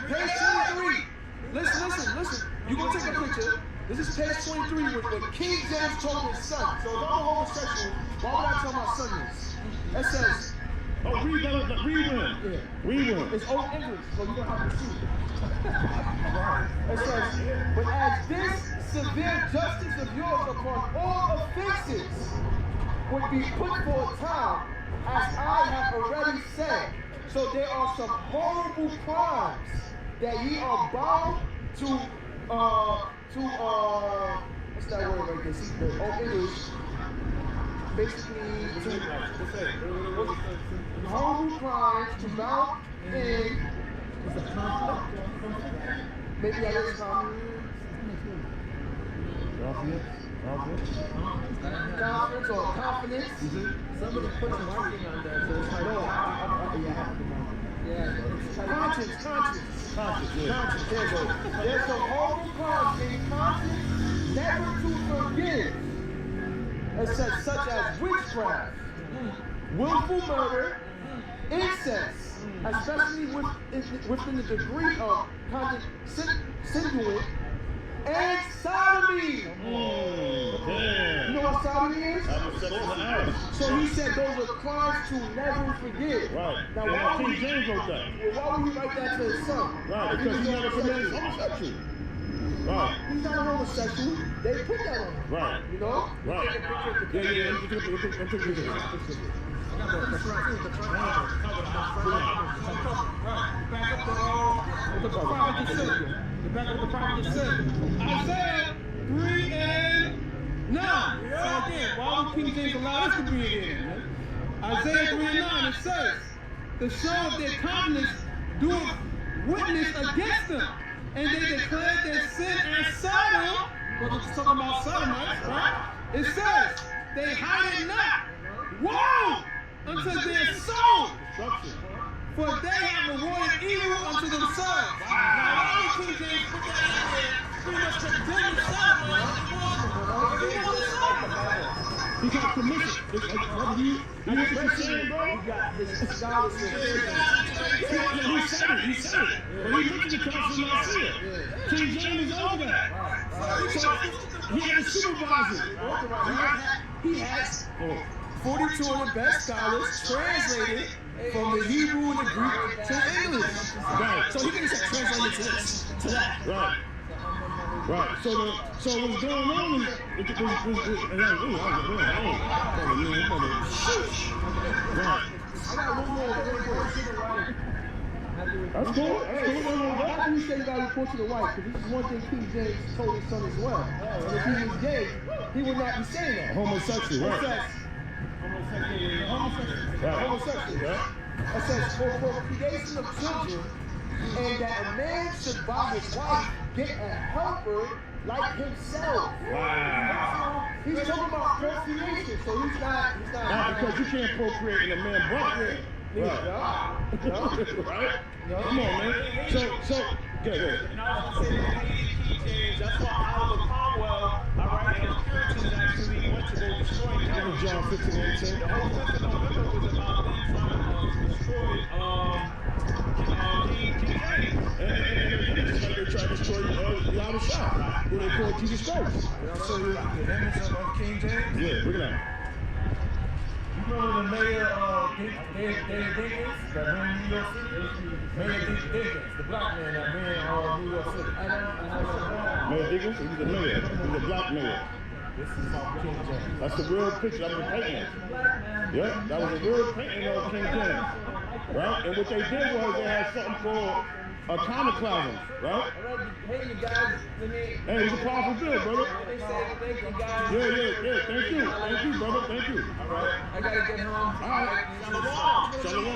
Page 23. Listen. You're going to take a picture. This is page 23 with what King James told his son. So if I'm a homosexual, why would I tell my son this? It says, read one. Read one. it's old English, so you don't have to see it. It says, but as this severe justice of yours upon all offenses would be put for a time, as I have already said, so there are some horrible crimes that ye are bound to what's that word right there? See, the old English. Basically, horrible crimes to mount in maybe I guess confidence or confidence. Somebody put some marking on there, so it's like, Conscience. There you go. There's some horrible crimes in conscience never to forgive. It says such as witchcraft, willful murder, incest, especially within the degree of consanguine, and sodomy. You know what sodomy is? So he said those are crimes to never forgive. Right. Now why would King James wrote that. why would he write that to his son? Right, because he never committed homosexual. Right. He's not a homosexual. They put that on him. Right. You know? Right. Yeah. Let's take a picture. The back of the prophet said, Isaiah 3 and 9. So again, why would King James allow this to be in? Isaiah 3 and 9, it says, the show of their countenance doeth witness against them, and they declared their sin as Sodom. Because it's talking about Sodomites, right? It says, they hide it not. Woe unto their soul, for they have rewarded evil unto themselves. Now, why would King James put that in there pretty much condemn himself, man. He got permission. It's like, brother, you what you saying, bro? He got his scholarship. He said it. But he looked at the council and I see it. King James is over that. So he had a supervisor. He has 42 of the best scholars translated from the Hebrew and the Greek to English. Right. So he can just translate it to that. Right. Right. So what's going on is That's cool. How do you say you got to report to the wife? Because this is one thing King James told his son as well. And if he was gay, he would not be saying that. Homosexual, right? Homosexual. Yeah. It says, for creation of children, and that a man should by his wife get a helper like himself. Wow. He's talking about procreation, so he's not. Not because you can't procreate in a man butt. Right. Right? Come on, man. So, get it. And I was going to say that King James, that's why Oliver Cromwell, all right, and the Puritans actually went to go destroy him. John 15:18. The whole 5th of November was about them trying to destroy King James. And just like they tried to destroy Yahweh Shah, who they called Jesus Christ. So the image of King James? Yeah, look at that. You remember the mayor Dinkins that ran New York City? Mayor Dinkins, the black man that ran New York City. Mayor Dinkins, he's the mayor. He's a black mayor. This is King James. That's the real picture. That was a painting. Yeah, that was a real painting of King James. Right? And what they did was they had something called iconoclasm, right? Hey, you guys, let me. Hey, it's a powerful bill, brother. They say thank you guys. Yeah. Thank you, brother. Thank you. All right, I gotta get home. All right. Shalom.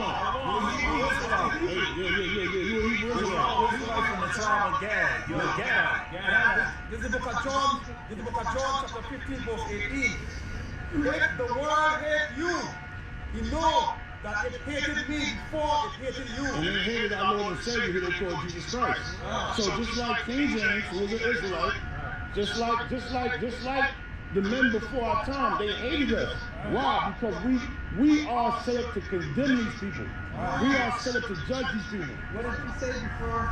Yeah. You a Hebrew Israelite. From the tribe of Gad. You're a Gad. This is the book of John. This is the book of John, chapter 15, verse 18. If the world hate you, you know that it hated me before it hated you. And they hated our Lord and Savior, who they called Jesus Christ. So just like King James, who was an Israelite, just like the men before our time, they hated us. Why? Because we are set up to condemn these people. We are set up to judge these people. What did you say before?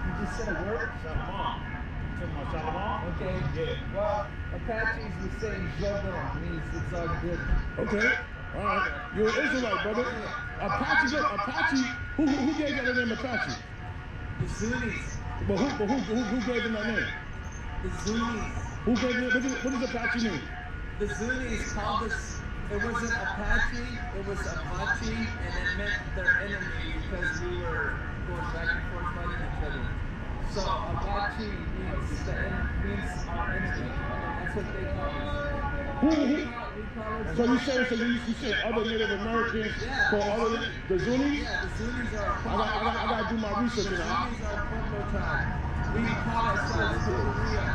You just said a word? Shalom. Okay. Yeah. Well, Apaches would say jong-un, means it's all good. Okay. All right. You're an Israelite, brother. Apache. Who gave you that name, Apache? The Sunnis. But who gave them that name? The Sunnis. Who gave them? What does Apache mean? The Sunnis called us, it wasn't Apache, it was Apache, and it meant their enemy because we were going back and forth fighting each other. So Apache means our enemy. That's what they call us. So you say other Native Americans call other the Zunis? Yeah, the Sunnis are I gotta do my research the now. Sunnis are a Pueblo tribe. We call ourselves Korea.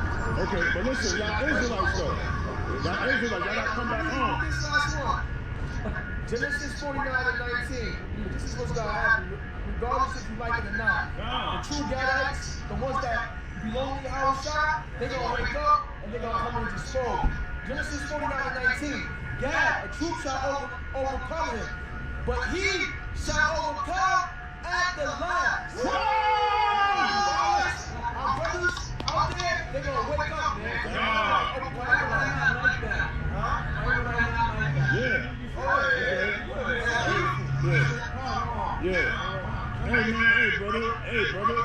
Okay, but listen, y'all Israelites though. Y'all gotta come back home. This last one. Genesis 49 and 19. This is what's gonna happen, regardless if you like it or not. The true Gadites, the ones that belong to Yahweh Shah, they're gonna wake up and they're gonna come into destroy. Genesis 49 and 19. Gad, a troop shall overcome him, but he shall overcome at the last. Our brothers out there, they're gonna wake up, man. They're gonna overcome at the last. Yeah. Hey brother.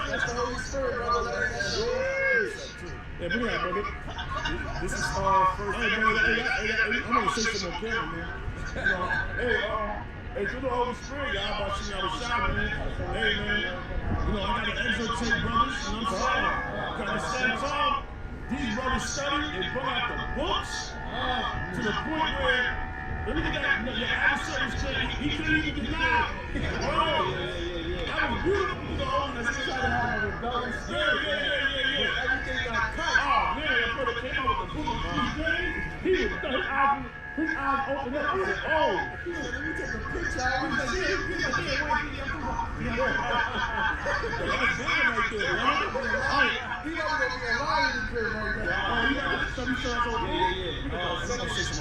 That's the Holy Spirit, brother. Yeah, bring that, brother. This is first. Hey, brother, I'm gonna say something on camera, man. Hey, through the Holy Spirit, y'all about to see y'all shot, man. Hey, man. I gotta exhortate brothers, you know what I'm saying? Because at the same time, these brothers study and bring out the books to the point where, look at that, your adversary's claim, he couldn't even deny it. That was beautiful to the holiness. He tried to have a rebellious spirit. Yeah. Everything got cut. Oh, man, that brother came out with the book of King James. He was His eyes opened up. I said, oh. He said, let me take a picture. I want to see it. He said, yeah, wait, That's bad right there, man. he never gonna be a liar in the crib right now. Oh, you got to study shows over here.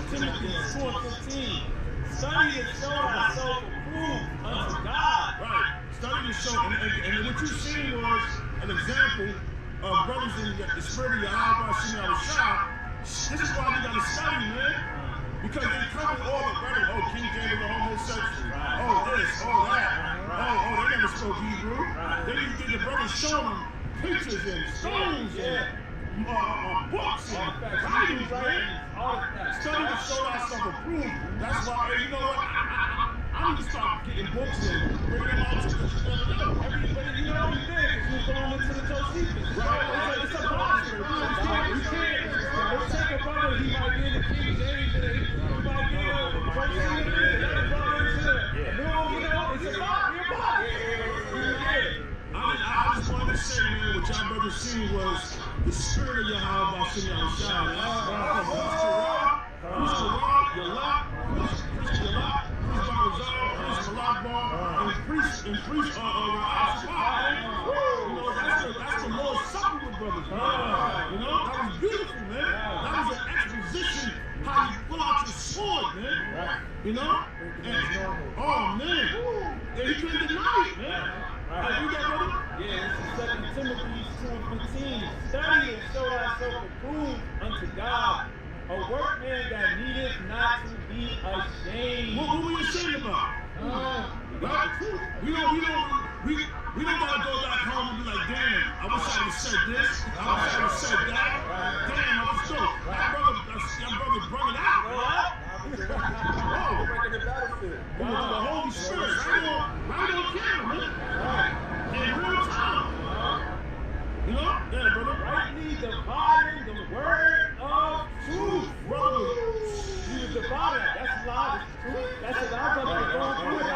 Timothy 4:15. Study to show thyself approved unto God. Right. Study to show. And what you seen was an example of brothers in the spirit of Yahweh Shimei Al-Shah. This is why we got to study, man. Because they come with all the brothers. Oh, King James was a homosexual. Oh, this, oh, that. Oh, they never spoke Hebrew. Then you get the brothers showing them pictures and stones and books and writings, right? Study to show ourselves approved. That's why, you know what? I need to start getting books and bringing them out to the Everybody, you know what you did, because you're going into the Josephus. Right. It's a monster. You can't take a brother, he might be in the King James, and he might be in the Josephus, another brother into the you know, it's a lot. You're I just wanted to say, man, what y'all brothers seen was the spirit of Yahweh Shimei Al-Shah. Priest and priest that's the Lord's Supper with brothers, man. You know, that was beautiful, man. That was an exposition how you pull out your sword, man. You know? And, oh, man. And he couldn't deny it, man. You got brother? Yeah, this is 2 Timothy 2:15. Study and show thyself approved unto God, a workman that needeth not to be ashamed. What were you ashamed about? Right? We don't gotta go back home and be like, damn, I wish I would have said this, I wish I would have said that. Damn, I was dope. That brother brought it out. Breaking the battlefield. The Holy Spirit, right on camera, man. In real time. You know? Yeah, brother. Rightly dividing the word of truth. Brother. He was divided. That's a lie. That's a lie, brother. Going through it.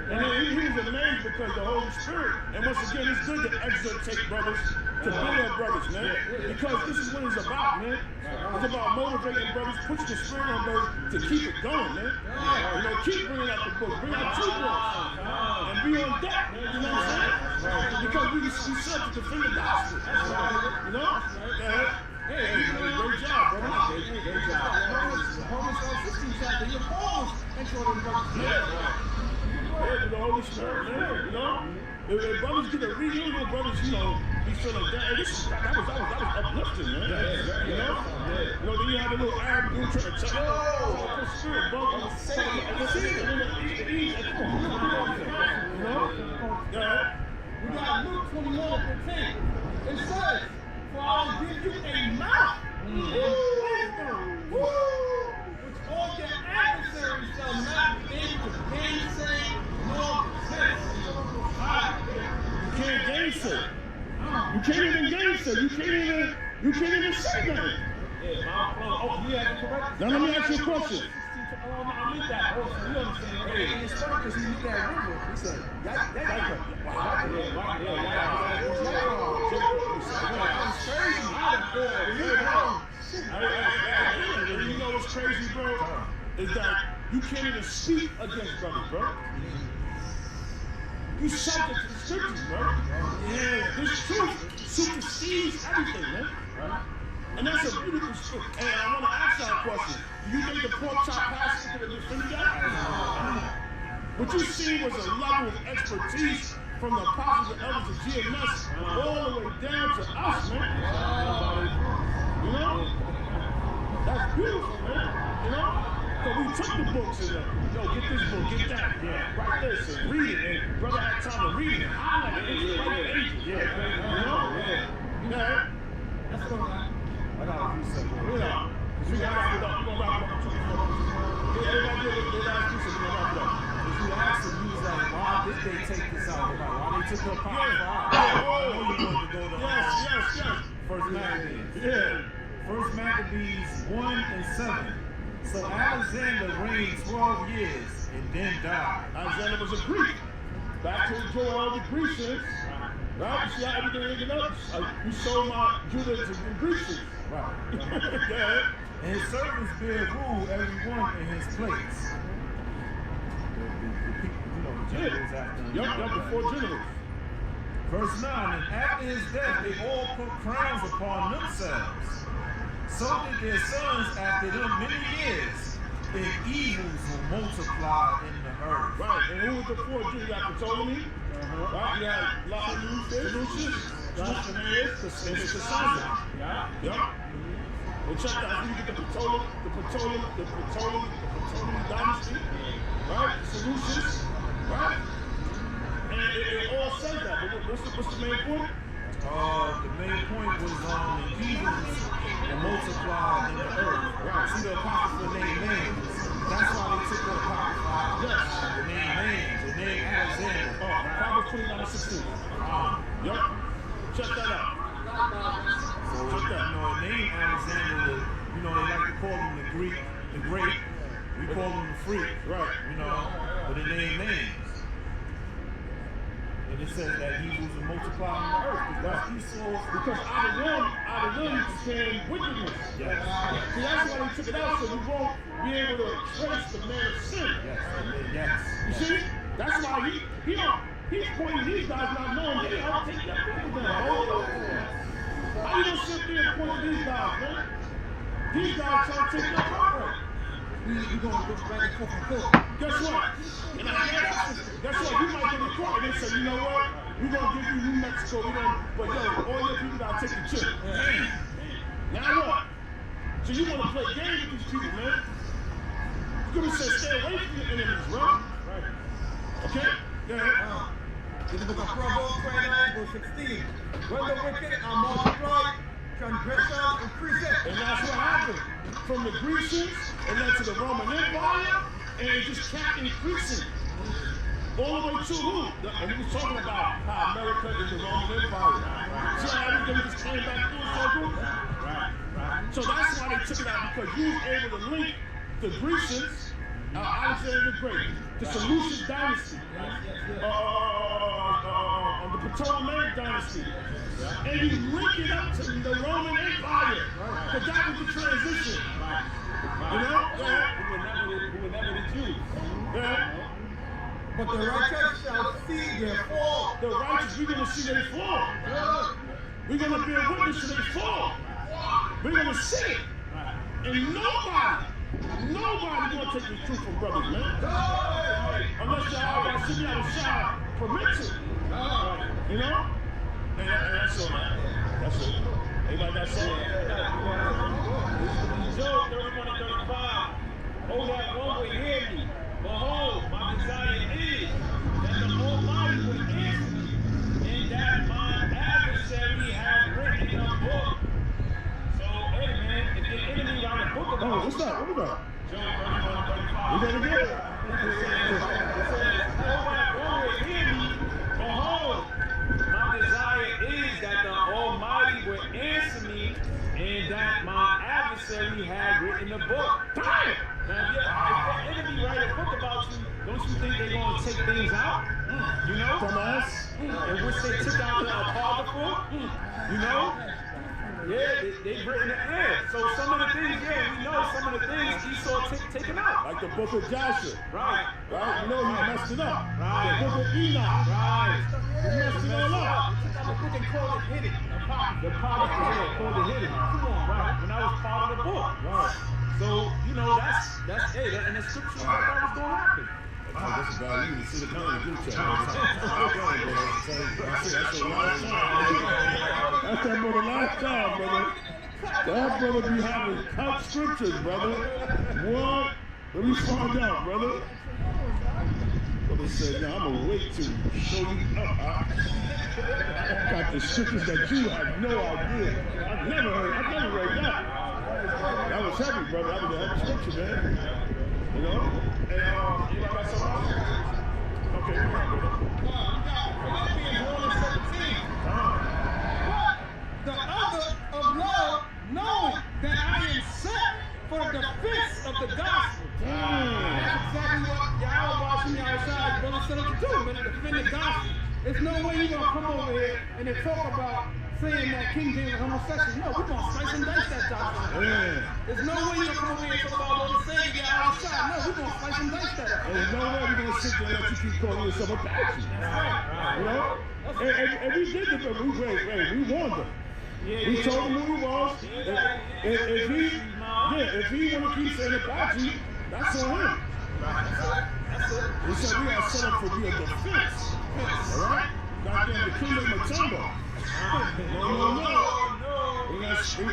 And he was amazed because the Holy Spirit, and once again, it's good to exhortate brothers, to build up brothers, man. Because this is what it's about, man. It's about motivating brothers, pushing the spirit on brothers to keep it going, man. You know, keep bringing out the books, bring out 2 books, and be on deck, man. You know what I'm saying? Because we serve to defend the gospel. You know? Hey, great job, brother. Great job. Romans 16 chapter, your Paul's exhorting brothers. Yeah, the Holy Spirit, man, you know? If brothers get a reading, brothers, you know, be feeling that. That was uplifting, man. You know? You know, then you have a little Arab dude trying to check the spirit, bro. You know? Yeah. We got Luke 21:15. It says, for I will give you a mouth and wisdom, which all your adversaries shall not be able to gainsay nor resist. You can't gainsay. You can't even gainsay. You can't even say nothing. Now let me ask you a question. I need that. You understand? Hey, it's funny because he knew that river. He said, that's crazy. You know what's crazy, bro? Is that you can't even speak against brothers, bro. You subject to the scriptures, bro. Yeah, this truth supersedes everything, man. And that's a beautiful script. And I want to ask y'all a question. Do you think the pork chop pastor could have defended that? What you see was a level of expertise from the apostles and elders of GMS all the way down to us, man. You know? That's beautiful, man. You know? So we took the books and yo, get this book, get that, write this and read it. And brother had time to read it. Highlight it. You know? Yeah. That's what I got a few seconds. You know? Because we got to wrap it up. We're going to wrap it up. Everybody did it. They last piece, we're going to wrap it up. If you ask them, you was like, why did they take this out? Why they took the Apocrypha out? I know you wanted to go to Yes. First Maccabees. Yeah. First Maccabees 1:7. So Alexander reigned 12 years and then died. Alexander was a Greek. back to Joel, the Grecians, right? You see how everything ended up? You sold my Judah to the Grecians. Right. Yeah. And his servants bear rule, every one in his place. The people, the generals after him. Yup, the 4 generals. Verse 9, and after his death, they all put crowns upon themselves. So did their sons after them many years, and evils will multiply in the earth. Right, and who was the 4 Jews? You got Ptolemy, right? You got Seleucus, and Caesar. Yup. And check out, you get the Ptolemy dynasty, right? Seleucus, right? And it all says that. But what's the main point? The main point was the evils will multiply in the earth. Right. See the Apocrypha name names. That's why they took the Apocrypha. Yes. The name names. The name Alexander. Proverbs 29:16. Yup. Check that out. So, the name Alexander, they like to call him the Greek, the Great. We call him the Freak. Right. But the name names. And it says that evils will multiply in the earth. Because out of them came wickedness. Yes. See, that's why they took it out, so we won't be able to trace the man of sin. Yes. You see? That's why he's pointing these guys not knowing that I'll take that people down. How you gonna sit there and point to these guys, man? These guys trying to take your property. We're going to go back and forth and forth. Guess what? Guess what? You might get in court and they say, you know what? We're going to give you New Mexico. But yo, all your people got to take the chip. Now what? So you want to play games with these people, man? You're going to say, stay away from your enemies, right? Okay? Go ahead. In the book of Proverbs 29, verse 16. When the wicked are multiplied, transgression increases. And that's what happened. From the Grecians, it led to the Roman Empire, and it just kept increasing. All the way to who? And we was talking about how America is the Roman Empire. See how everything just came back full circle? So that's why they took it out, because you was able to link the Grecians, Alexander the Great, the Seleucid dynasty, the Ptolemaic dynasty, and you link it up to the Roman Empire, because that was the transition. You know? Who were never the Jews. But the righteous shall see their fall. The righteous, we're going to see their fall. We're going to bear witness to their fall. We're going to see it. And nobody going to take the truth from brothers, man. Unless y'all sitting outside permits it. You know? And that's all, man. That's it. Anybody got something? Job 31:35. Oh, that one would hear me. Behold, my desire is that the Almighty would answer me, and that my adversary have written a book. So, hey man, if your enemy write a book about what's that? What we got? Job 31:35. We better get it. It says, oh, that one would hear me. Behold, my desire is that the Almighty would answer me, and that my adversary had written a book. Damn! Now, if your enemy write a book about you, don't you think they're going to take things out? You know? From us? And which they took out the Apocrypha? You know? Yeah, they've written it in. So some of the things, we know some of the things Esau taken out. Like the book of Joshua. Right. Right? You know he messed it up. Right. The book of Enoch. Right. He messed it all up. They took out the book and called it hidden. The Apocrypha called it hidden. Come on, right. When that was part of the book. Right. So, you know, that's in the scripture that was going to happen. That's about you. You see the kind of group chat. That's the last time. That's that brother last time, brother. That brother be having cut scriptures, brother. What? Let me find out, brother. Brother said, now I'm going to wait to show you up. I got the scriptures that you have no idea. I've never read that. That was heavy, brother. That was a heavy scripture, man. You know? And, you got something else? Okay, come on, brother. Philippians 1:17. But the other of love, knowing that I am set for the defense of the gospel. exactly what Yahweh Shem Yahushua's brother set up to do, man, to defend the gospel. There's no way you're gonna come over here and then talk about saying that King James is homosexual. No, we're gonna slice and dice that doctrine. There's no way you're gonna come over here and talk about Lord and Savior Yahweh Shah. No, we're gonna slice and dice that. There's no way we're gonna sit there and let you keep calling yourself a Apache. You know? And we did the we warned him. We told him who he was. If he wanna keep saying Apache, that's on him. We said we are set up for be a defense. Alright? Goddamn, the kingdom of Tumba. No. We got you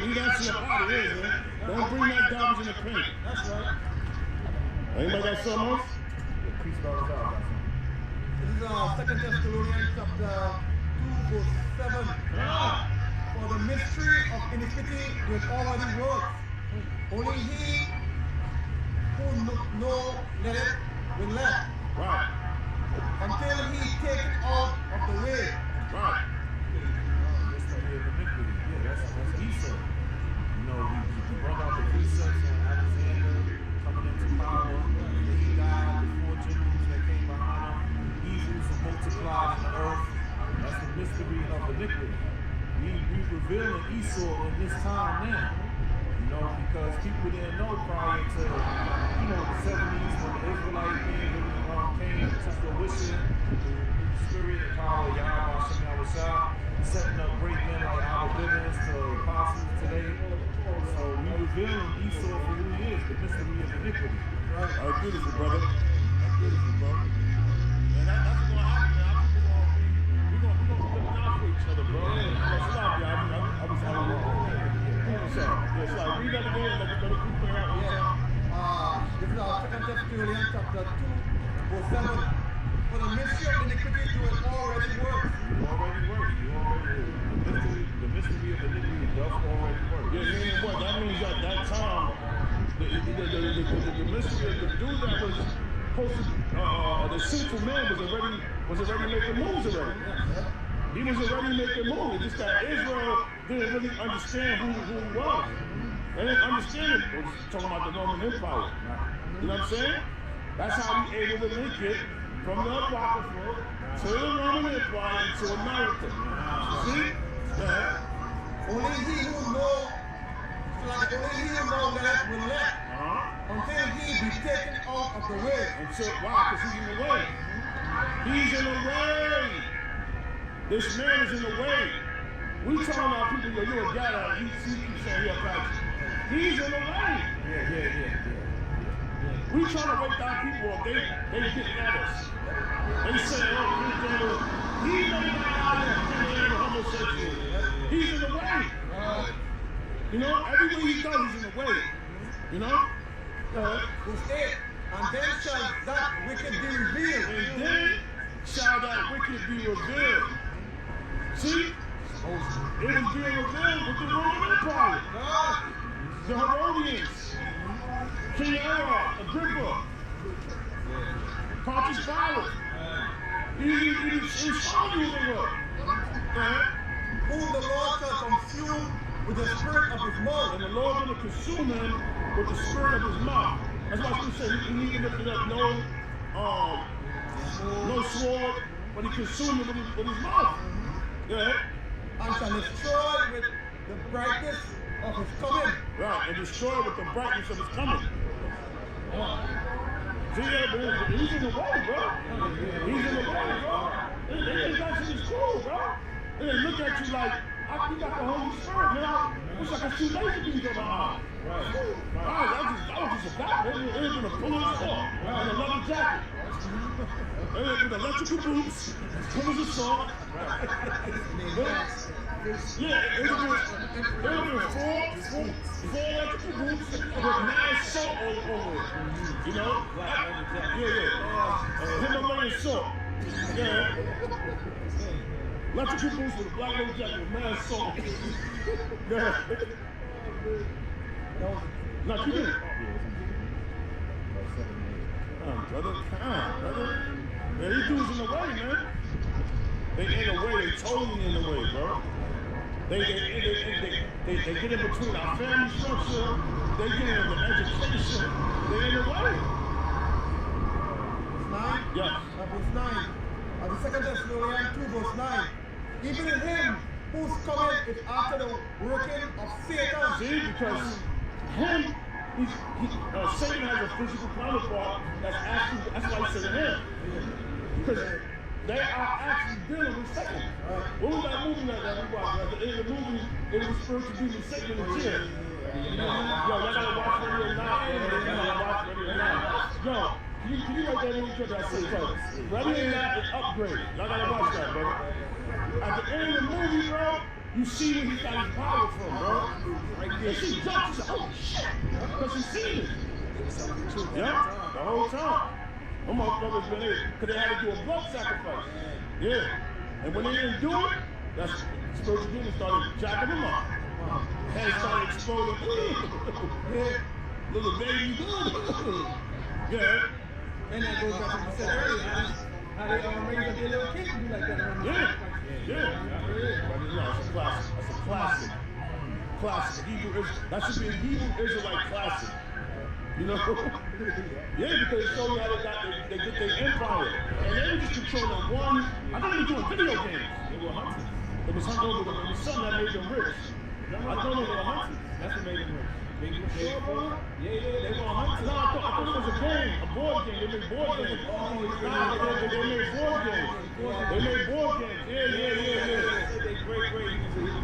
up out of here, man. Don't bring that garbage in the paint. That's right. Anybody got something else? This is 2 Thessalonians chapter 2 verse 7. For the mystery of iniquity will already work. Only he who know let it will let. Right. Until he take it out of the way. Right. That's Esau. You know, we brought out the precepts on Alexander coming into power. He died, the 4 generals that came behind him. Evils are multiplied in the earth. That's the mystery of iniquity. We revealing Esau in this time now. You know, because people didn't know prior to, the 70s when the Israelite thing really came to fruition. The spirit and power of Yahweh Shem Yahushuah, setting up great men like our diviners to apostles today. So we revealing Esau for who he is, the mystery of iniquity. Right. That's beautiful, brother. That's beautiful, bro. And that's what's gonna happen, man. We're gonna be looking out for each other, bro. Stop, y'all. I was read that again. Let me clear out. This is our 2 Thessalonians chapter 2 verse 7. For the mystery of iniquity do it already work. The mystery of iniquity does already work. Yeah, meaning what? That means that time, the mystery of the dude that was supposed to, the sinful man was already making moves already. He was already making moves. Just that Israel didn't really understand who he was. They didn't understand it. We're talking about the Roman Empire. You know what I'm saying? That's how we able to link it from the Apocrypha to the Roman Empire to America. See? Yeah. Only he who know let will let until he be taken out of the way. Until, why? Because he's in the way. He's in the way. This man is in the way. We telling our people, yo, you're a guy that he keeps saying you're a Apache. He's in the way. Yeah. We trying to wake our people up. They getting at us. They say, oh, he may not have homosexual. He's in the way. You know, everywhere he goes, he's in the way. You know? Verse 8. And then shall that wicked be revealed. And then shall that wicked be revealed. See? It was being revealed with the Roman Empire. The Herodians. King Agrippa. Pontius Pilate. He showed you the world. Whom the Lord shall consume with the spirit of his mouth. And the Lord going to consume him with the spirit of his mouth. That's why he said he even lifted up no sword, but he consumed it with his mouth. Yeah. And shall destroy with the brightness of his coming. Right, and destroy with the brightness of his coming. See, yeah, he's in the way, bro. He's in the way, bro. They actually cool, bro. They look at you like, you got the Holy Spirit, man. It's like a shoe laser beams on my arm. Right. That was just a bat. It was in a puller's sword and a leather jacket. With electrical boots, puller's a sword. Yeah, it was four electrical boots with mad salt over it. You know? Yeah. Himalayan salt. Yeah. Electrical boots with a black leather jacket with mad salt. Yeah. Now, keep it. Brother. Yeah, these dudes in the way, man. They in the way, they totally in the way, bro. They get in between our family structure, they get in the education, they in the way. Yes. Verse 9. And the 2 Thessalonians 2 verse 9. Even in him whose coming is after the working of Satan. See, because Satan has a physical counterpart that's why he said him. Because they are actually dealing with Satan. What was that movie that we watched? At the end of the movie, it was spiritual demon Satan in the chair. Yo, y'all gotta watch Radio 9. Yo, can you write that in the trip that I said, bro? Radio 9 is upgraded. Y'all gotta watch that, bro. At the end of the movie, bro, you see where he got his power from, bro. And she jumped, she said, oh shit, because she seen it. Yeah, the whole time. Them motherfuckers been in, because they had to do a blood sacrifice. Yeah. And when they didn't do it, that's spiritual demons started jacking them up. Head started exploding. Little baby. Yeah. And that goes back to what you said earlier, how they raise up their little kids to be like that. Yeah. It's a classic. That's a classic. Classic. That should be a Hebrew Israelite classic. You know? Yeah, because it showed you how they get their empire. And they were just controlling one. I think they were doing video games. They were hunting. It was hunting over them. It was something that made them rich. I don't know they were hunting. That's what made them rich. Sure, brother? Yeah, they were hunting. No, I thought it was a game, a board game. They made board games. They made board games. They made board games. Yeah.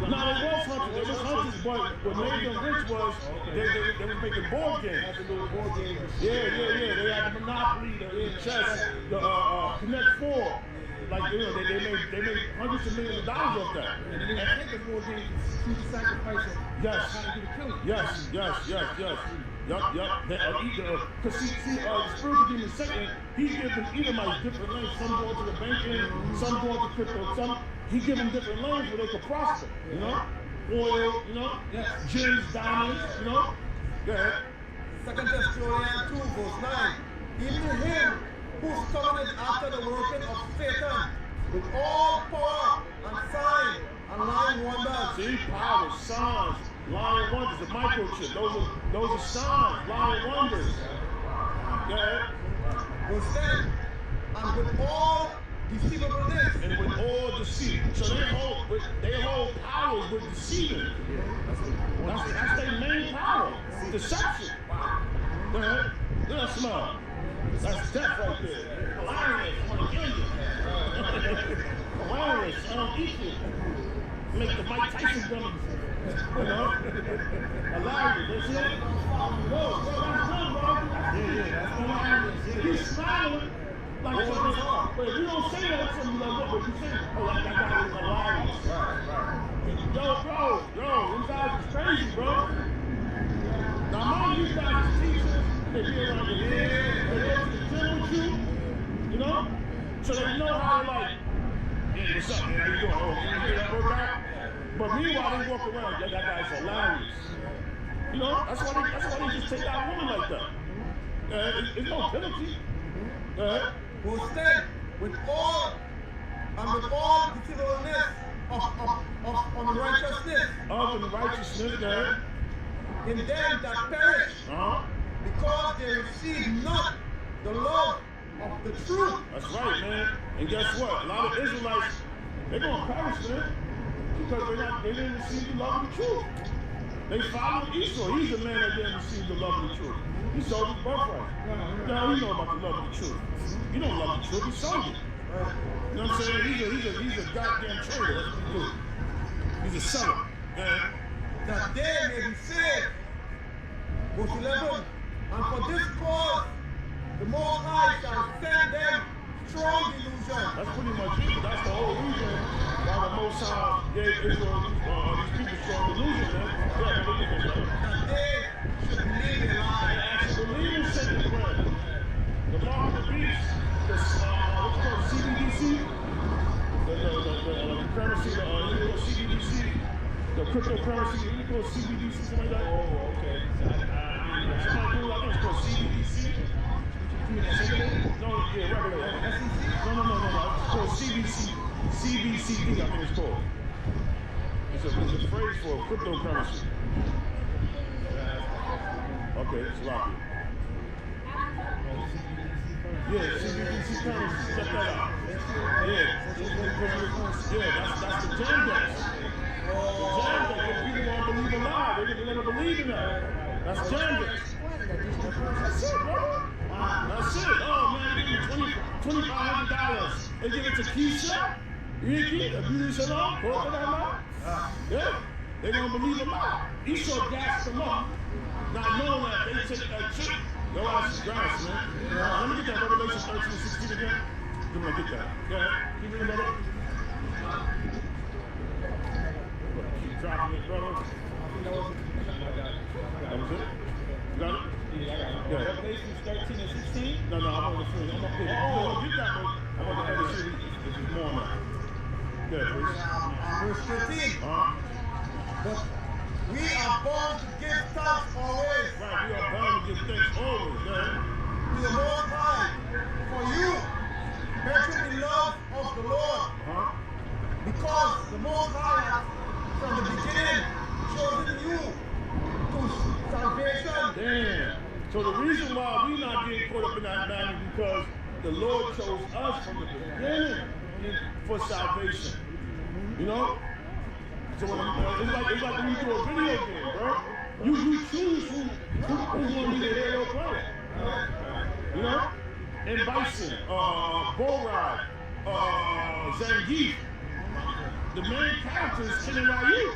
No, they was hunters. They was hunters, but what made them rich was they was making board games. Yeah. They had the Monopoly, the chess, the Connect 4. Like, you know, they made hundreds of millions of dollars off that. And then they take the board games to sacrifice it. Yes. How to get killed. Yes. Because see, the spiritual demon Satan, he gives them Edomites different lanes. Some go to the banking, some go to crypto, he gives them different lanes where they can prosper, you know? Oil, you know? Yes. Gems, diamonds, you know? Go ahead. 2 Thessalonians 2 verse 9. Even in him whose coming is after the working of Satan with all power and sign and lying wonders. See, power, signs, lying wonders, the microchip, those are signs, lying wonders. Yeah. Verse 10. And with all deceivableness. And with all deceit. So they hold powers with deceiving. That's their main power. Deception. Go ahead. Look at that smile. That's death right there. Hilarious. I want to kill you. Hilarious. I don't eat you. Make the Mike Tyson gummies. You know? Hilarious. That's it. Bro, that's good, bro. Yeah, that's hilarious. He's smiling. Like something. But if you don't say that, something like what? But you say, oh, like that guy is hilarious. Right. Yo, these guys is crazy, bro. Now, mind you guys is teachers. They be around your head, they go to the gym with you know? So they know how to like, hey, what's up, man? How you doing? Oh, can you get that workout? But meanwhile, they walk around, that guy's hilarious. You know, that's why they just take out women like that. It's no penalty. Verse 10. With all deceivableness of unrighteousness. Of unrighteousness, in them that perish. Because they receive not the love of the truth. That's right, man. And guess what? A lot of Israelites, they're going to perish, man. Because they didn't receive the love of the truth. They followed Esau. He's the man that didn't receive the love of the truth. He sold his birthright. Now you know about the love of the truth. You don't love the truth, he sold it. You know what I'm saying? He's a goddamn trader. That's what he do. He's a seller. That they may be saved. Verse 11. And for this cause, the Most High shall send them strong illusion. That's pretty much it. That's the whole reason why the Most High gave Israel, these people strong illusion, man. That they should believe in lies. They actually believe in Satan's word. The mark of the beast, what's called CBDC, the currency, CBDC, the cryptocurrency, you call CBDC, something like that? Oh, okay. Somebody do, I think it's called CBDC. No, yeah, regular. No. It's called CBCD, I think it's called. It's a phrase for cryptocurrency. Okay, it's lucky. Yeah, she kind of check that out. Yeah, that's the jam deck. The jam deck, if people want to believe a lie, they're going to believe in that. That's jam deck. That's it, bro. That's it. Oh, man, they give you $2,500. They give it to Keisha. You ain't keep it. You said, oh, go to that lie. Yeah, they're going to believe a lie. Esau gassed them up, not knowing that they took that trick. Yo, ass is grass, man. Let me get that Revelation 13:16 again. Give me get that. Yeah, keep reading that up. Keep dropping it, brother. That was it? You got it? Yeah, I got it. Yeah. Revelation 13:16? No, I'm on the phone. I'm up here. Oh, get that one. I'm on the other shit. This is more now. Yeah, please. Verse 15. But we are born to give thanks always. Right, we are bound to give thanks always, man. To the Most High, for you, brethren in love of the Lord. Because the Most High has, from the beginning, chosen you to salvation. Damn. So the reason why we not getting caught up in that matter is because the Lord chose us from the beginning for salvation. You know? So when it's like when you do a video game, bro. You choose who's gonna be the hero player. You know? And Bison, Borad, Zangief. The main character is Ken and Ryu.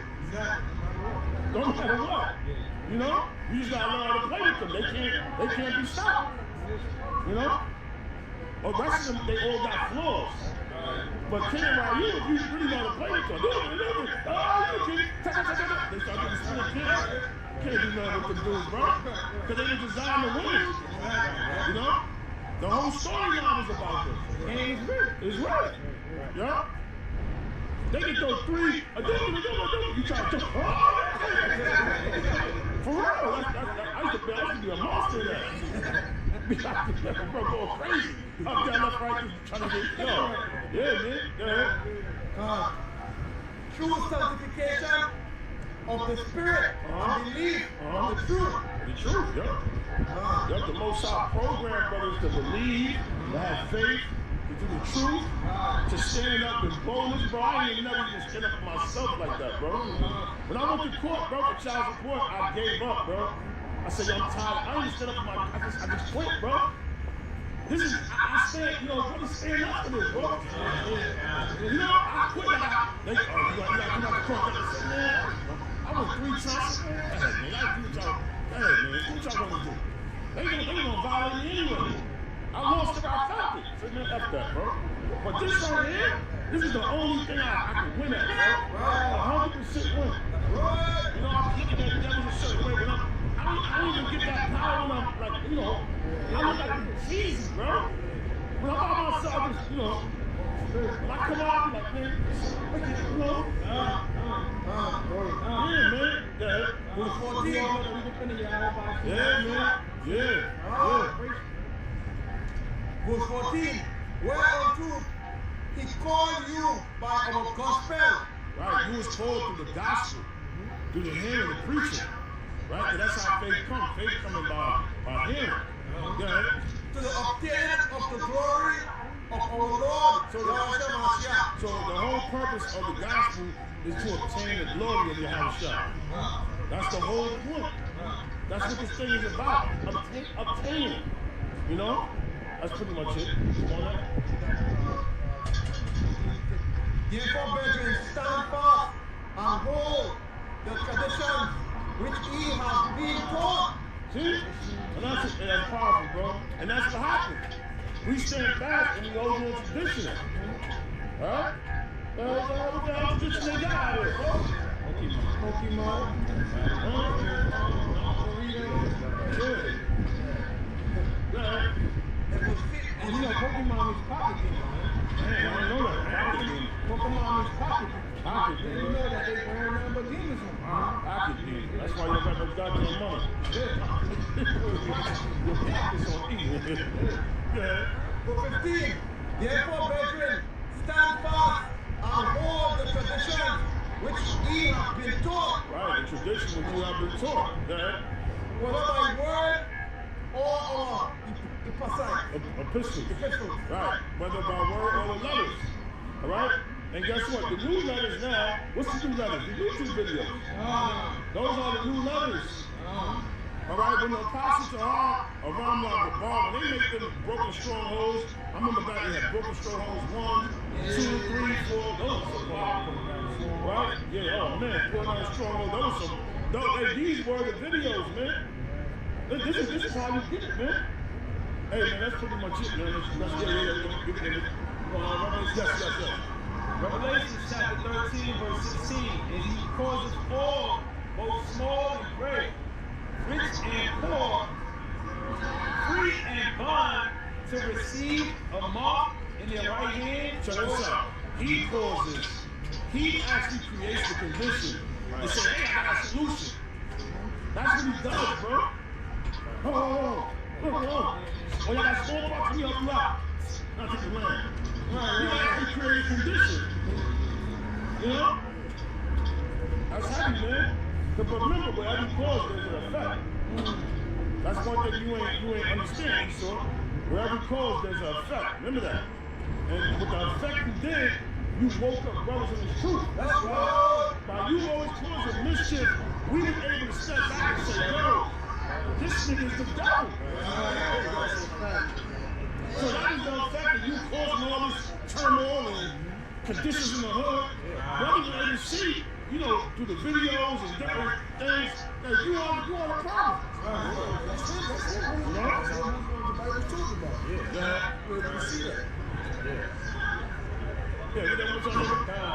No matter what. You know? You just gotta learn how to play with them. They can't be stopped. You know? Or the rest of them, they all got flaws. But Ken and Ryu, if you really know how to play with them, they start getting split kids. Can't do nothing with them dudes, bro. Because they didn't design the win. You know? The whole storyline is about this. And it's right. Yeah? They can throw three. You try to throw. For real. I used to be a monster in that. Bro, going crazy. Up, down, left, right, trying to get. Yo. Yeah, man. Yeah. True sanctification of the Spirit and belief of the truth. The truth, yeah. Yep, the Most High program, brothers, to believe, to have faith, to do the truth, to stand up in boldness, bro. I ain't never even stand up for myself like that, bro. When I went to court, bro, for child support, I gave up, bro. I said, yo, I'm tired. I ain't stand up for my, I just quit, bro. This is, I stand, you know, really stand up for this, bro. You know, I quit. You gotta come out the court. I said, man, I was 3 times. Hey, man, I do what y'all, hey, man, what y'all gonna do? They gonna violate me anyway. I lost it, I felt it. So, man, F that, bro. But this right here, this is the only thing I can win at, bro. 100% win. You know, I'm looking at the devil a certain way, but I don't even get that power when I'm, like, you know, I look like Jesus, bro. When I'm by myself, I just, you know, when I come out, I'm like, man, you know. Yeah, man. Yeah. Verse 14. Yeah, man. Yeah. Verse 14. Whereunto he called you by our gospel. Right, you was called through the gospel, through the hearing, the preaching. Right, and that's how faith comes. Faith coming by hearing. To the obtaining of the glory of our Lord. So the whole purpose of the gospel is to obtain the glory of Yahushua. That's the whole point. That's what this thing is about. Obtaining. You know? That's pretty much it. Therefore, brethren, stand fast and hold the traditions which ye have been taught. See? And that's powerful, bro. And that's what happens. We stand fast and we hold the tradition. Alright? What the hell tradition they got out here, bro? Pokemon. Yeah. And you know, Pokemon is pocket game, man. Man, I know that. Pokemon is pocket game. Pocket You game. know that they wearing nothing but demons on them. Pocket game. That's why you got no goddamn money. Your pockets on E. Yeah. Verse 15. Therefore, brethren, stand fast and hold the traditions which ye have been taught. Right, the tradition that you have been taught. Yeah. Whether by word or epistles. Right. Whether by word or the letters. All right? And guess what? The new letters now, what's the new letters? The YouTube videos. Those are the new letters. All right, when the apostles are around like the bar, when they make them broken strongholds, I remember back they had broken strongholds 1, 2, 3, 4, those are right? Yeah, oh man, pulling out a stronghold, these were the videos, man. This is how you get it, man. Hey man, that's pretty much it, man. Let's get it. Yes. Revelation chapter 13, verse 16, and he causes all, both small and great, rich and poor, free and bond, to receive a mark in their right hand. Check this out. He actually creates the condition to say, hey, I got a solution. That's what he does, bro. Oh, y'all got smallpox, we help you out. Not take the land. He actually creates a condition. You know? That's heavy, man. But remember, with every cause, there's an effect. That's one thing you ain't understand, so with every cause, there's an effect. Remember that. And with the effect you did, you woke up brothers in the truth. That's right. By you always causing mischief, we were able to step back and say, yo, this nigga's the devil. So that is the effect of you causing all this turmoil and conditions in the hood. Brothers were able to see, you know, through the videos and different things, that you are the problem. That's it. You know? That's what the Bible's talking about. We're able to see that.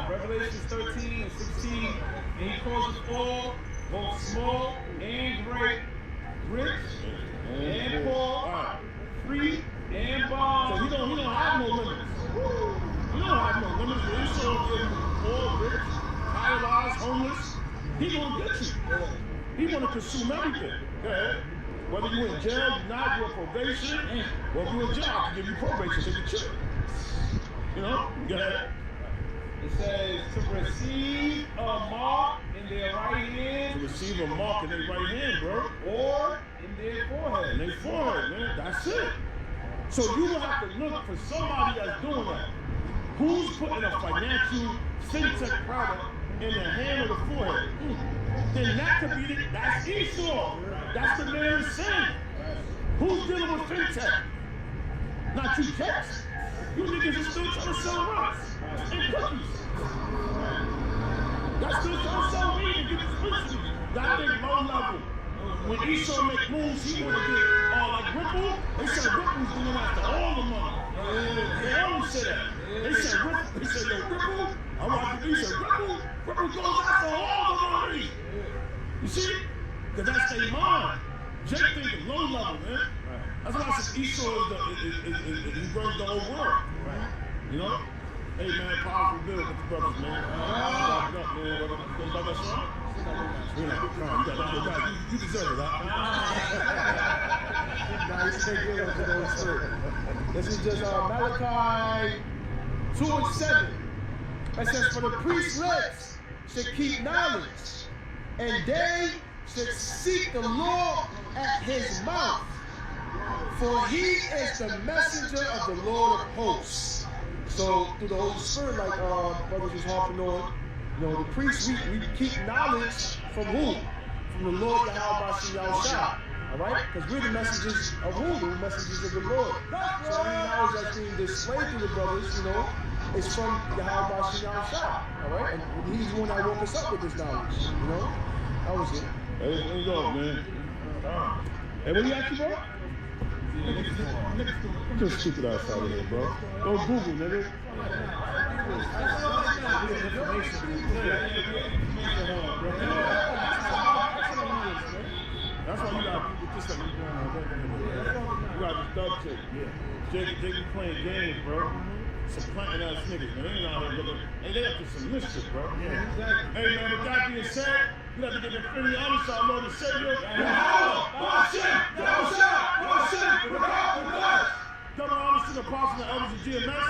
Revelation 13 and 16, and he causes all, both small and great, rich and poor, free and bond. So he don't have no limits. He don't have no limits. He's so good, poor, rich, paralyzed, homeless. He gonna get you. He wanna consume everything. Whether you in jail, you're not, you're on probation. Well, if you're in jail, I can give you probation, take a trip. You know? It says to receive a mark in their right hand. To receive a mark in their right hand, bro. Or in their forehead. In their forehead, man. That's it. So you will have to look for somebody that's doing that. Who's putting a financial fintech product in the hand of the forehead? Then that could be that's Esau. That's the man of sin. Who's dealing with fintech? Not you cats. You niggas are still trying to sell rocks and cookies. Y'all still trying to sell weed and get this pussy. That thing low level. When Esau make moves, he want to get like Ripple. They said Ripple's going after all the money. They always say that. They said Ripple. They said, yo, Ripple. I want to be said Ripple. Ripple goes after all the money. You see? Because that's their mind. Jake think it's low level, man. That's why I said Esau he runs the whole world. You know? Hey, man, powerful bill with the brothers, man. Up, man. What about that song? You deserve it, huh? Nice, take it up to those three. This is just Malachi 2 and 7. It says, for the priest's lips should keep knowledge, and they should seek the Lord at his mouth. For he is the messenger of the Lord of hosts. So through the Holy Spirit, like brothers was harping on, you know, the priests, we keep knowledge from who? From the Lord Yahweh. Alright? Because we're the messengers of who? We're the messengers of the Lord. So any knowledge that's being displayed to the brothers, you know, is from Yahweh. Alright? And he's the one that woke us up with this knowledge. You know? That was it. Hey, let's go, man. Hey, what do you ask you, bro? Just stupid outside of here, bro. Go Google, nigga. That's why you got people just like you got this dub chick. Jake playing games, bro. Some planting ass niggas, man. They ain't out here looking. Hey, they up to some mischief, bro. Hey, man, with that being said, you have to get the friendly honest our Lord and Savior. Double honors to the apostles and elders of GMS.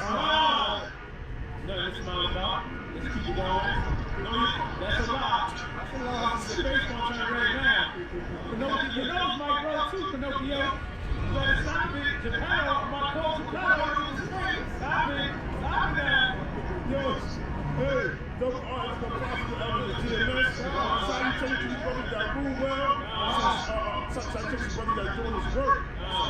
No, it's not about. Let's keep it going. That's a lot. That's a lot. It's the baseball turn right now. Pinocchio, your nose might grow too, Pinocchio. better stop it. Geppetto, my coach Geppetto in the street. Stop it. Stop it now. Yo, hey, the prophet of the GMS. Salutations to you brothers that rule well. Salutations to you brothers that doing this work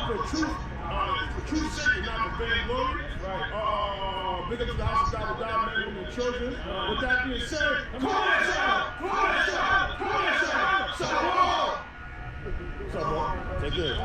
for truth's sake and not for vainglory. Right. Big up to the house of God, men, women, and children. With that being said, come on, Shalom! Take this.